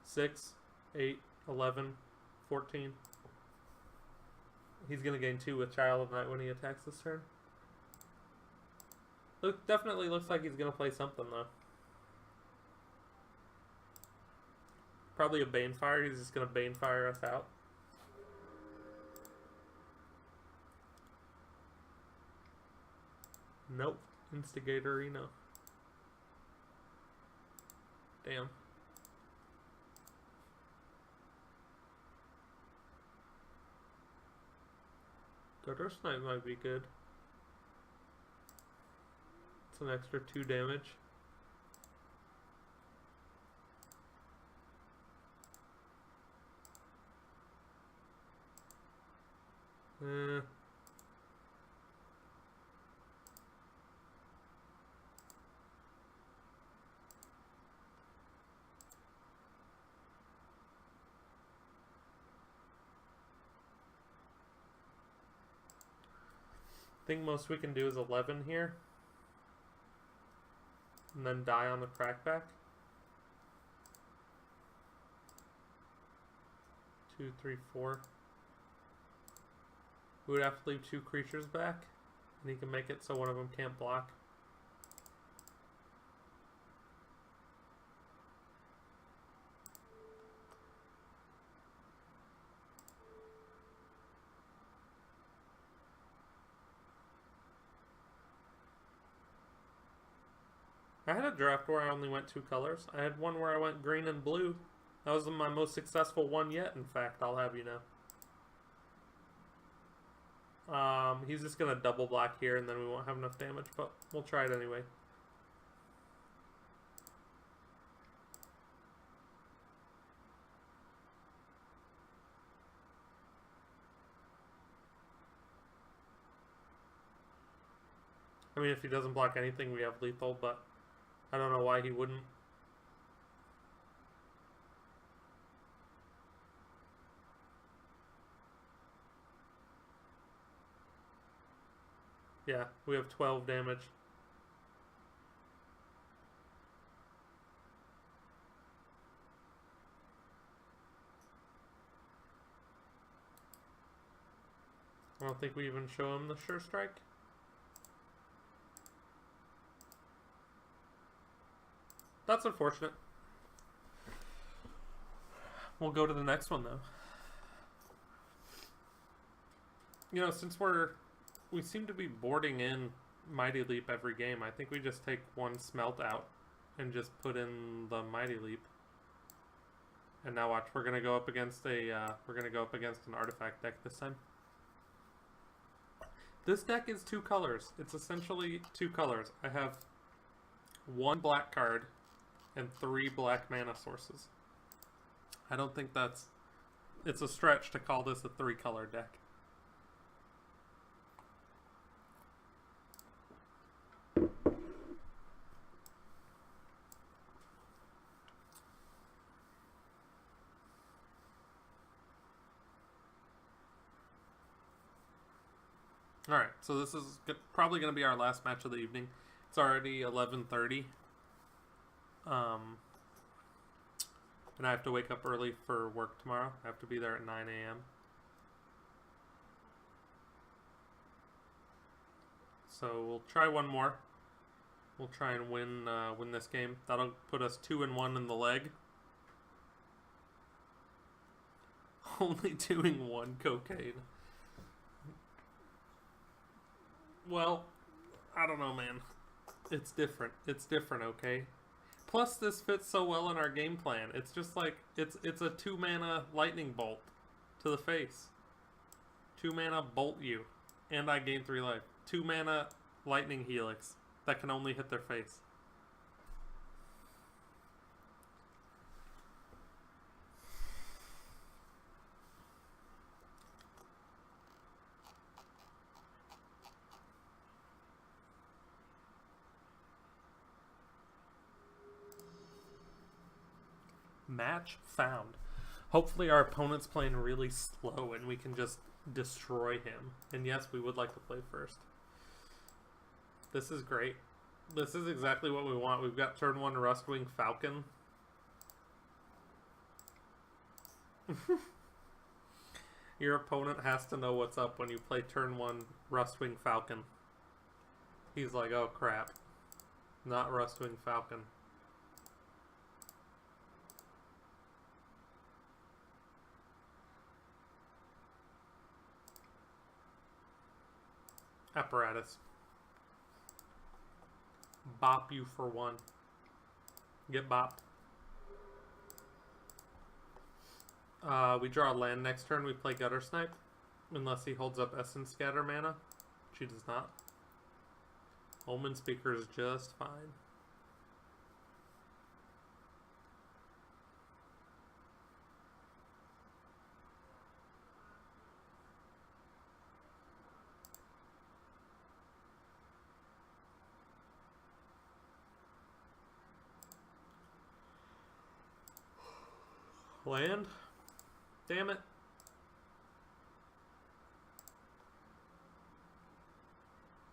6, 8, 11, 14. He's going to gain 2 with Child of Night when he attacks this turn. Definitely looks like he's going to play something, though. Probably a Banefire. He's just going to Banefire us out. Nope. Instigatorino. Damn. Gutter Snipe might be good. It's an extra 2 damage. I think most we can do is 11 here. And then die on the crackback. 2, 3, 4. We would have to leave 2 creatures back. And he can make it so one of them can't block. I had a draft where I only went 2 colors. I had one where I went green and blue. That was my most successful one yet, in fact, I'll have you know. He's just going to double block here, and then we won't have enough damage, but we'll try it anyway. I mean, if he doesn't block anything, we have lethal, but I don't know why he wouldn't. Yeah, we have 12 damage. I don't think we even show him the Sure Strike. That's unfortunate. We'll go to the next one, though. You know, since we seem to be boarding in Mighty Leap every game, I think we just take 1 Smelt out and just put in the Mighty Leap. And now watch, we're gonna go up against an artifact deck this time. This deck is 2 colors. It's essentially 2 colors. I have 1 black card and 3 black mana sources. I don't think it's a stretch to call this a 3-color deck. Alright, so this is probably going to be our last match of the evening. It's already 11:30. And I have to wake up early for work tomorrow. I have to be there at 9 a.m. So we'll try one more. We'll try and win this game. That'll put us 2-1 in the leg. Only doing 1 cocaine. Well, I don't know, man. It's different. It's different, okay? Plus, this fits so well in our game plan. It's just like, it's a 2-mana lightning bolt to the face. 2-mana bolt you. And I gain 3 life. 2-mana lightning helix that can only hit their face. Match found. Hopefully our opponent's playing really slow and we can just destroy him. And yes, we would like to play first. This is great. This is exactly what we want. We've got turn 1 Rustwing Falcon. Your opponent has to know what's up when you play turn 1 Rustwing Falcon. He's like, oh crap. Not Rustwing Falcon. Apparatus. Bop you for 1. Get bopped. We draw a land next turn. We play Gutter Snipe. Unless he holds up Essence Scatter mana. She does not. Omen Speaker is just fine. Land? Damn it.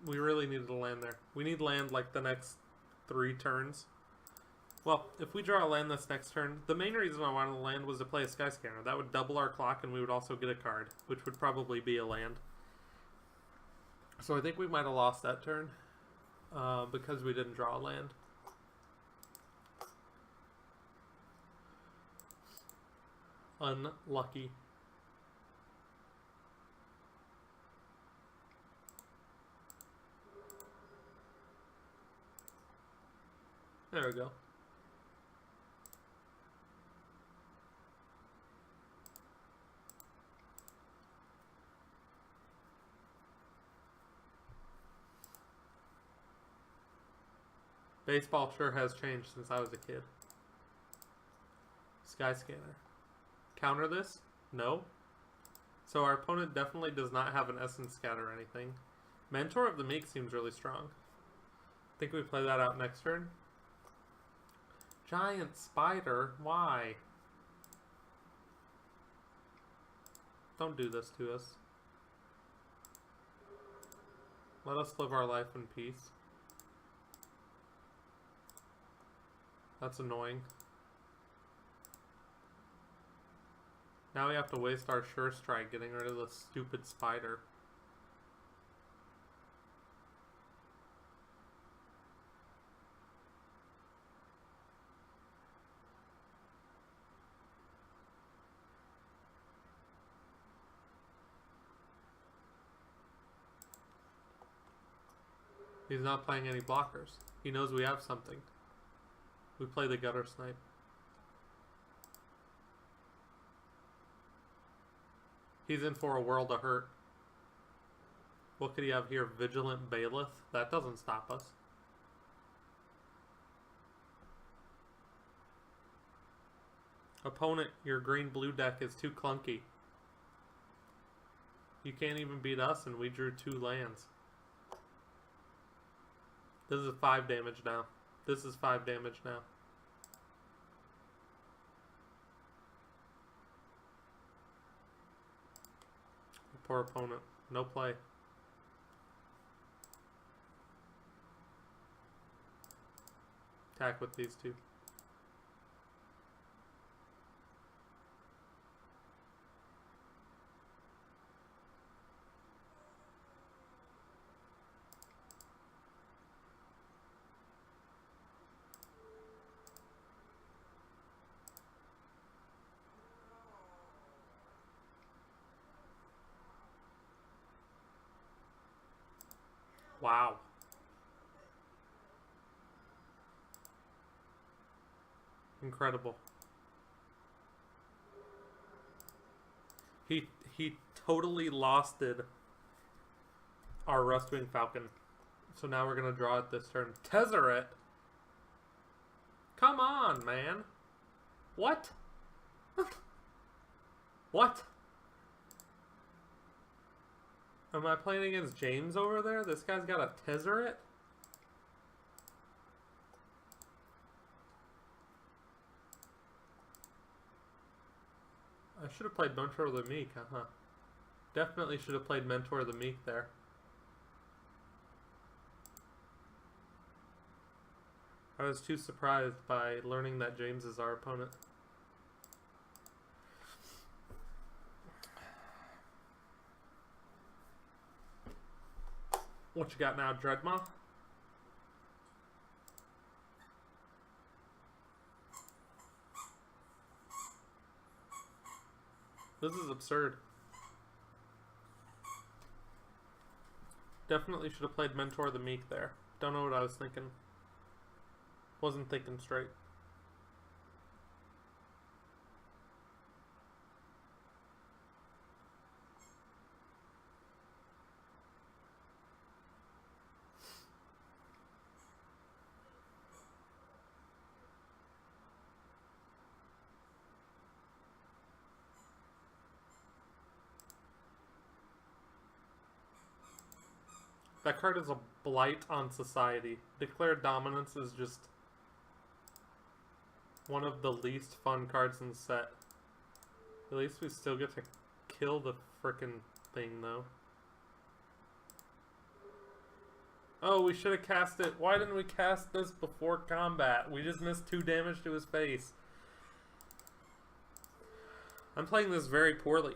We really needed to land there. We need land like the next 3 turns. Well, if we draw a land this next turn, the main reason I wanted to land was to play a Sky Scanner. That would double our clock and we would also get a card, which would probably be a land. So I think we might have lost that turn because we didn't draw a land. Unlucky. There we go. Baseball sure has changed since I was a kid. Sky Scanner. Counter this? No. So our opponent definitely does not have an Essence Scatter or anything. Mentor of the Meek seems really strong. I think we play that out next turn. Giant Spider? Why? Don't do this to us. Let us live our life in peace. That's annoying. Now we have to waste our Sure Strike getting rid of the stupid spider. He's not playing any blockers. He knows we have something. We play the Gutter Snipe. He's in for a world of hurt. What could he have here? Vigilant Bailiff? That doesn't stop us. Opponent, your green-blue deck is too clunky. You can't even beat us and we drew 2 lands. This is 5 damage now. This is 5 damage now. Poor opponent. No play. Attack with these 2. Wow. Incredible. He totally losted our Rustwing Falcon. So now we're going to draw it this turn. Tezzeret? Come on, man. What? What? Am I playing against James over there? This guy's got a Tezzeret? I should have played Mentor of the Meek, huh? Definitely should have played Mentor of the Meek there. I was too surprised by learning that James is our opponent. What you got now, Dreadmaw? This is absurd. Definitely should have played Mentor the Meek there. Don't know what I was thinking. Wasn't thinking straight. That card is a blight on society. Declared Dominance is just one of the least fun cards in the set. At least we still get to kill the frickin' thing, though. Oh, we should have cast it. Why didn't we cast this before combat? We just missed 2 damage to his face. I'm playing this very poorly.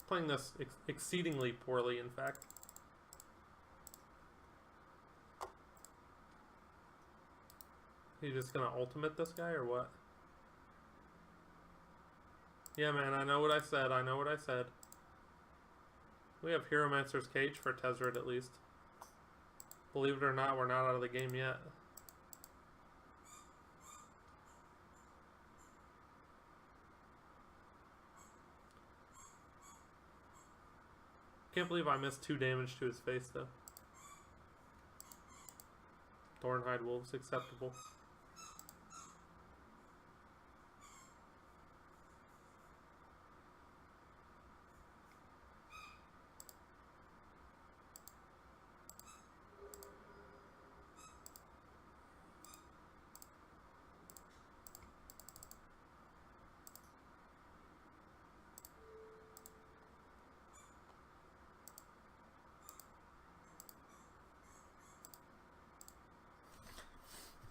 Playing this exceedingly poorly, in fact. You just gonna ultimate this guy or what? Yeah, man, I know what I said. I know what I said. We have Heromancer's Cage for Tezzeret at least. Believe it or not, we're not out of the game yet. Can't believe I missed 2 damage to his face, though. Thornhide Wolves, acceptable.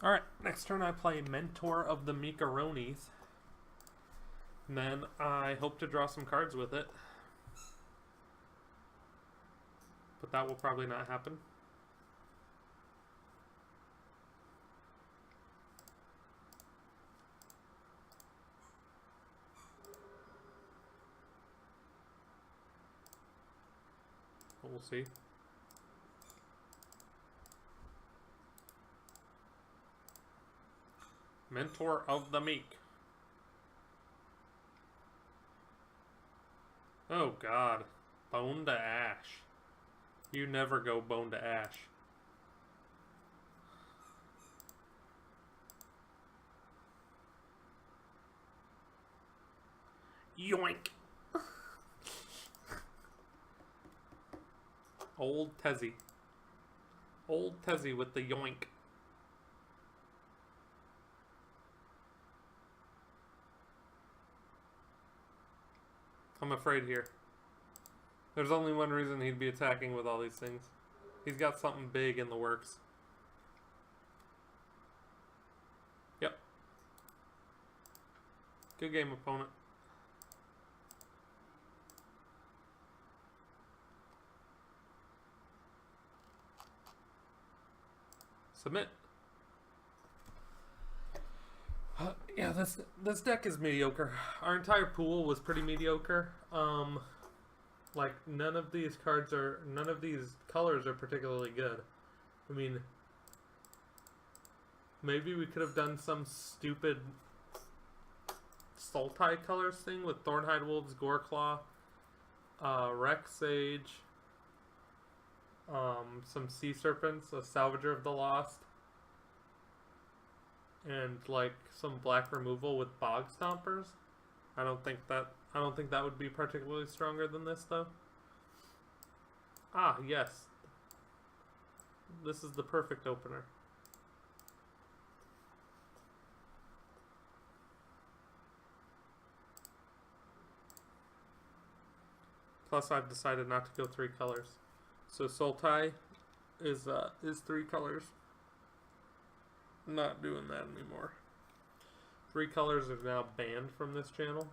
Alright, next turn I play Mentor of the Meekaronis. And then I hope to draw some cards with it. But that will probably not happen. But we'll see. Mentor of the Meek. Oh god. Bone to Ash. You never go Bone to Ash. Yoink. Old Tezzy. Old Tezzy with the yoink. I'm afraid here. There's only one reason he'd be attacking with all these things. He's got something big in the works. Yep. Good game, opponent. Submit. Yeah, this deck is mediocre. Our entire pool was pretty mediocre. Like none of these colors are particularly good. I mean, maybe we could have done some stupid Sultai colors thing with Thornhide Wolves, Goreclaw, Rex Sage, some Sea Serpents, a Salvager of the Lost, and like some black removal with Bog Stompers. I don't think that would be particularly stronger than this though. Ah, yes. This is the perfect opener. Plus I've decided not to go 3 colors. So Sultai is 3 colors. Not doing that anymore. 3 colors are now banned from this channel.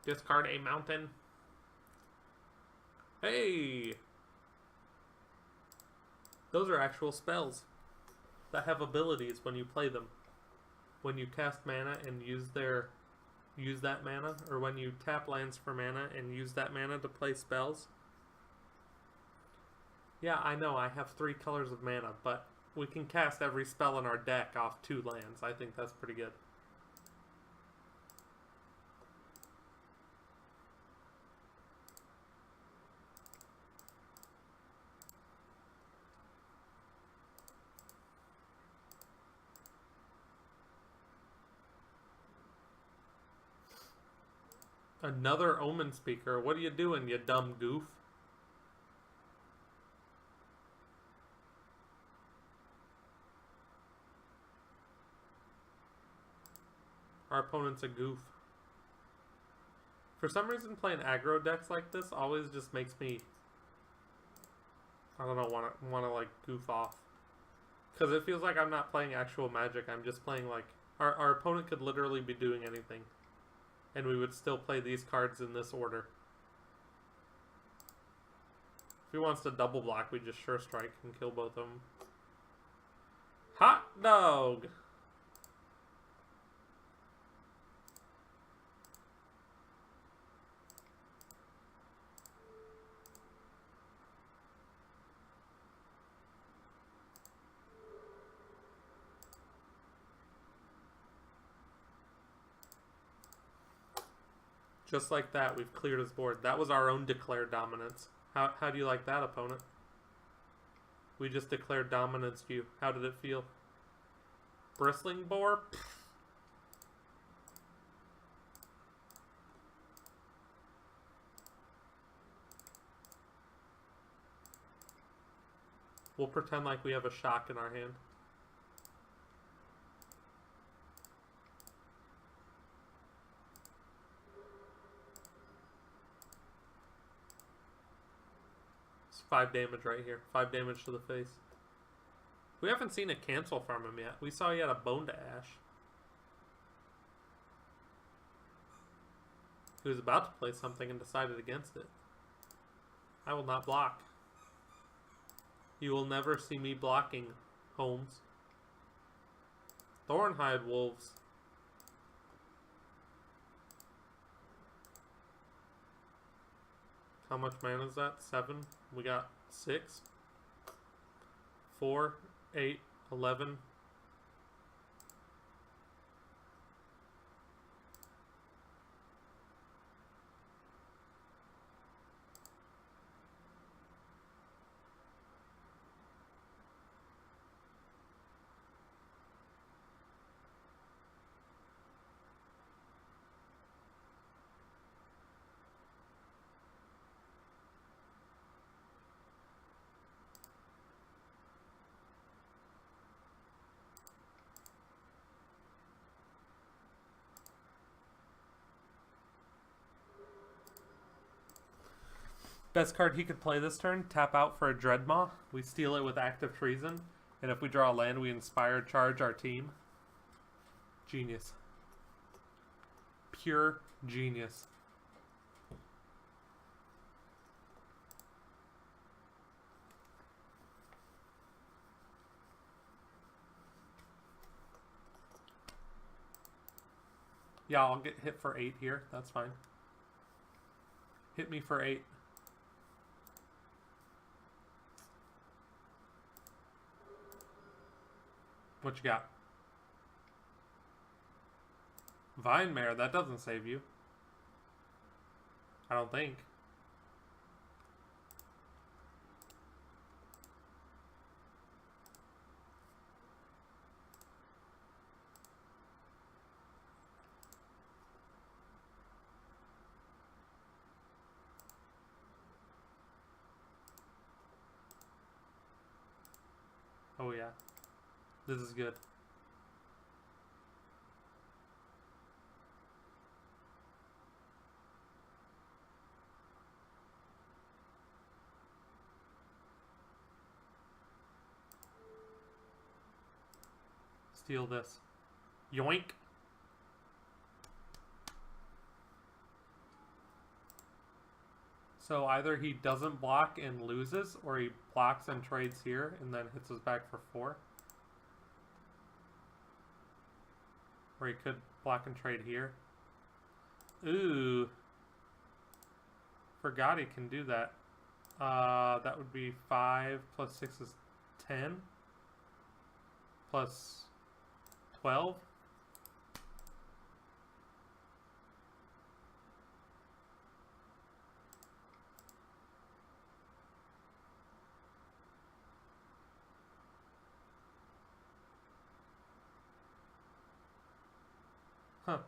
Discard a mountain. Hey! Those are actual spells that have abilities when you play them. When you cast mana and use that mana, or when you tap lands for mana and use that mana to play spells. Yeah, I know I have 3 colors of mana, but we can cast every spell in our deck off 2 lands. I think that's pretty good. Another Omen Speaker. What are you doing, you dumb goof? Our opponent's a goof. For some reason, playing aggro decks like this always just makes me, I don't know, want to like goof off. Because it feels like I'm not playing actual Magic. I'm just playing like, our opponent could literally be doing anything. And we would still play these cards in this order. If he wants to double block, we just sure strike and kill both of them. Hot dog! Just like that, we've cleared his board. That was our own declared dominance. How do you like that, opponent? We just declared dominance to you. How did it feel? Bristling boar? We'll pretend like we have a shock in our hand. It's 5 damage right here. 5 damage to the face. We haven't seen a cancel from him yet. We saw he had a Bone to Ash. He was about to play something and decided against it. I will not block. You will never see me blocking, Holmes. Thornhide Wolves. How much mana is that? 7? We got 6. 4, 8, 11. Best card he could play this turn, tap out for a Dreadmaw. We steal it with Active Treason. And if we draw a land, we Inspire Charge our team. Genius. Pure genius. Yeah, I'll get hit for 8 here. That's fine. Hit me for 8. What you got? Vine Mare, that doesn't save you. I don't think. Oh yeah. This is good. steal this. Yoink. So either he doesn't block and loses, or he blocks and trades here and then hits us back for 4. Or he could block and trade here. Ooh. Forgot he can do that. That would be 5 plus 6 is 10. Plus 12. Huh.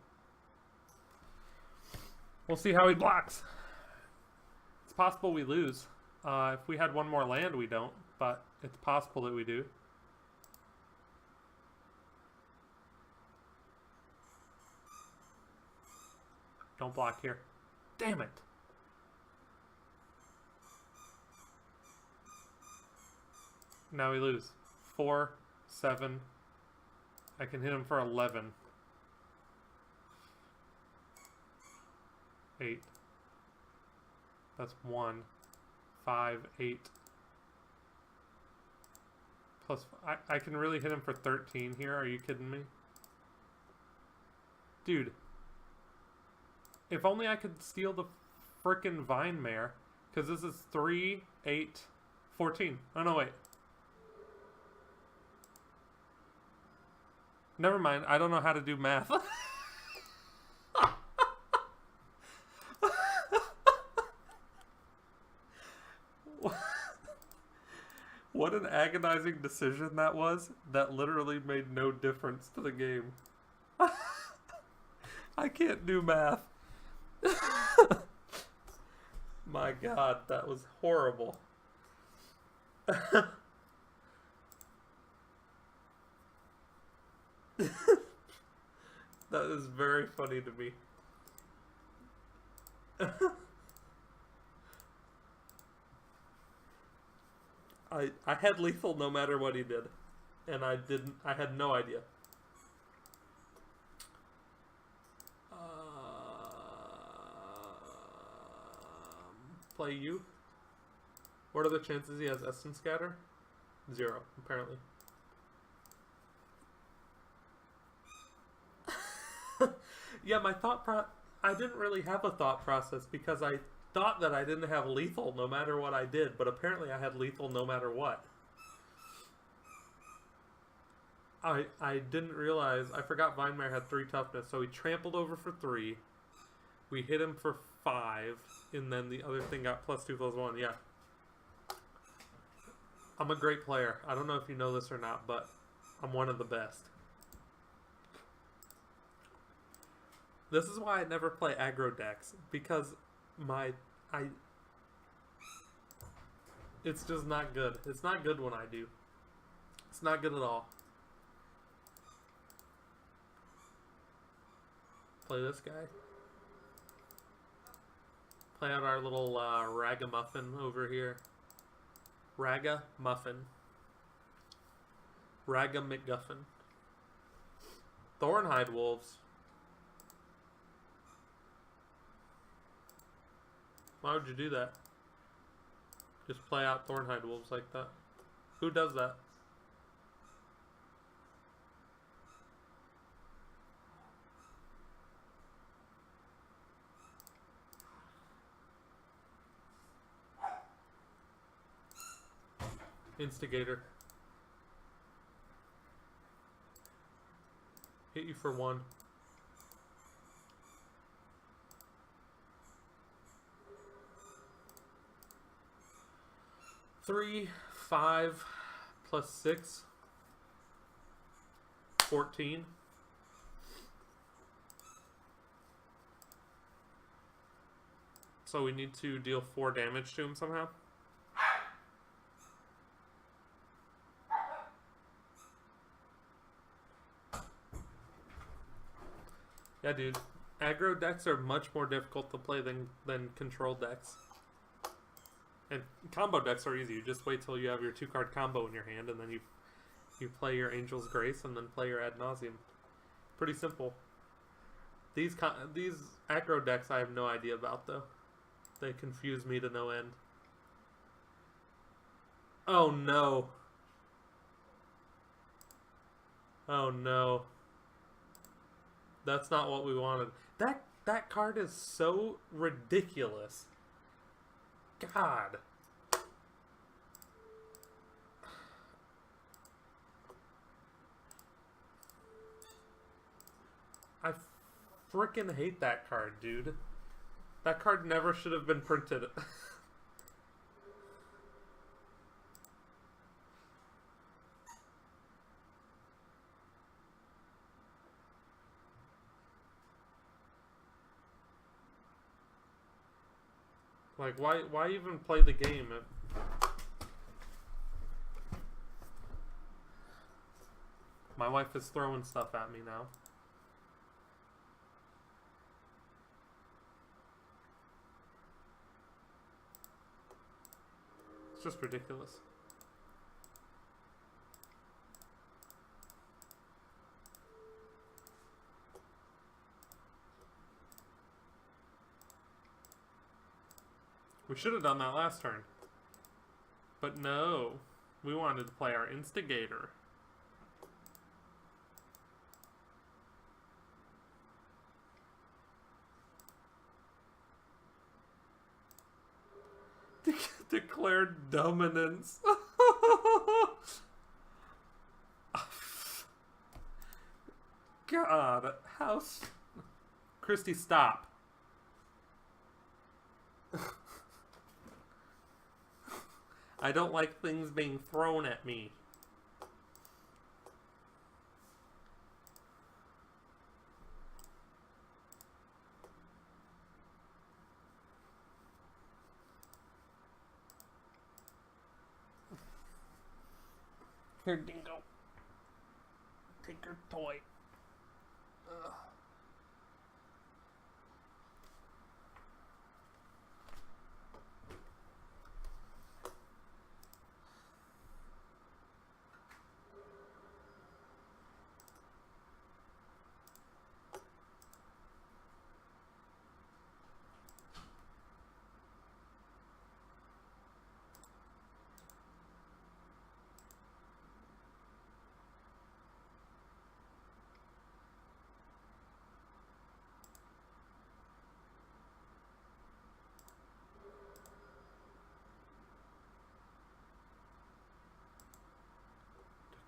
We'll see how he blocks. It's possible we lose. If we had one more land, we don't. But it's possible that we do. Don't block here. Damn it. Now we lose. 4, 7. I can hit him for 11. 8. That's 1. 5, 8. Plus, I can really hit him for 13 here. Are you kidding me? Dude. If only I could steal the frickin' Vine Mare. Because this is 3, 8, 14. Oh, no, wait. Never mind. I don't know how to do math. What an agonizing decision that was. That literally made no difference to the game. I can't do math. My God, that was horrible. That is very funny to me. I had lethal no matter what he did. And I had no idea. Play you. What are the chances he has Essence Scatter? 0, apparently. Yeah, my I didn't really have a thought process because I thought that I didn't have lethal no matter what I did, but apparently I had lethal no matter what. I didn't realize, I forgot Vine Mare had 3 toughness, so he trampled over for 3. We hit him for 5, and then the other thing got +2, +1, yeah. I'm a great player. I don't know if you know this or not, but I'm one of the best. This is why I never play aggro decks, because it's just not good. It's not good when I do. It's not good at all. Play this guy. Play out our little ragamuffin over here. Ragamuffin. Ragamcguffin. Thornhide Wolves. Why would you do that? Just play out Thornhide Wolves like that. Who does that? Instigator. Hit you for 1. Three, 5, plus 6, 14. So we need to deal 4 damage to him somehow. Yeah, dude. Aggro decks are much more difficult to play than control decks. And combo decks are easy. You just wait till you have your 2-card combo in your hand, and then you You play your Angel's Grace and then play your Ad Nauseam. Pretty simple. These aggro decks I have no idea about though. They confuse me to no end. Oh no. Oh no. That's not what we wanted. That card is so ridiculous. God. I frickin' hate that card, dude. That card never should have been printed. Like, why even play the game? My wife is throwing stuff at me now. It's just ridiculous. We should have done that last turn. But no. We wanted to play our Instigator. Declared dominance. God, how... Christy, stop. I don't like things being thrown at me. Here, Dingo. Take your toy. Ugh.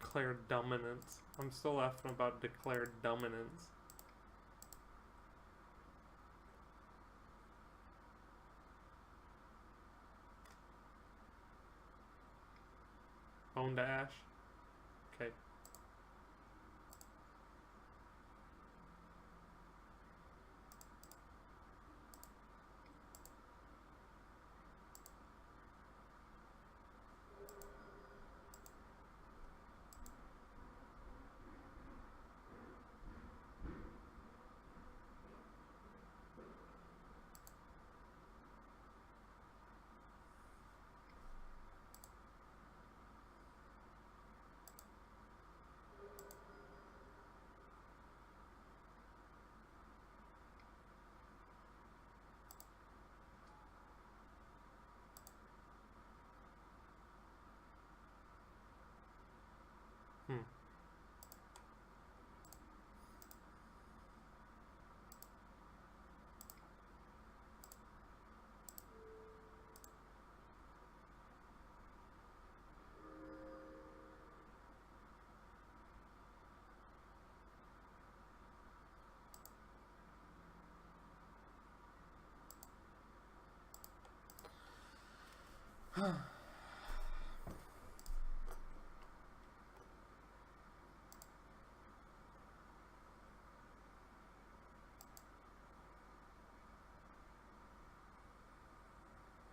Declared dominance. I'm still laughing about declared dominance. Bone to ash. Okay.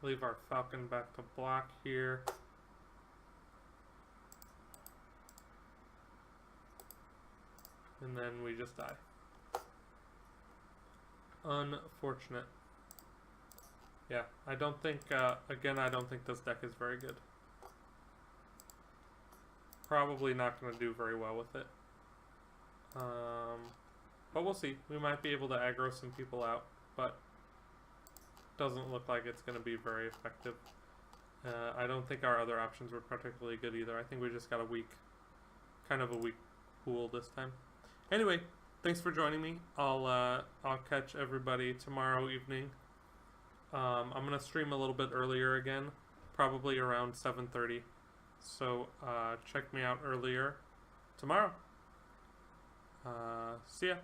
Leave our Falcon back to block here. And then we just die. Unfortunate. Yeah, I don't think, again, I don't think this deck is very good. probably not going to do very well with it. But we'll see. We might be able to aggro some people out, but doesn't look like it's going to be very effective. I don't think our other options were particularly good either. I think we just got a weak, kind of a weak pool this time. Anyway, thanks for joining me. I'll catch everybody tomorrow evening. I'm going to stream a little bit earlier again, probably around 7:30. So check me out earlier tomorrow. See ya.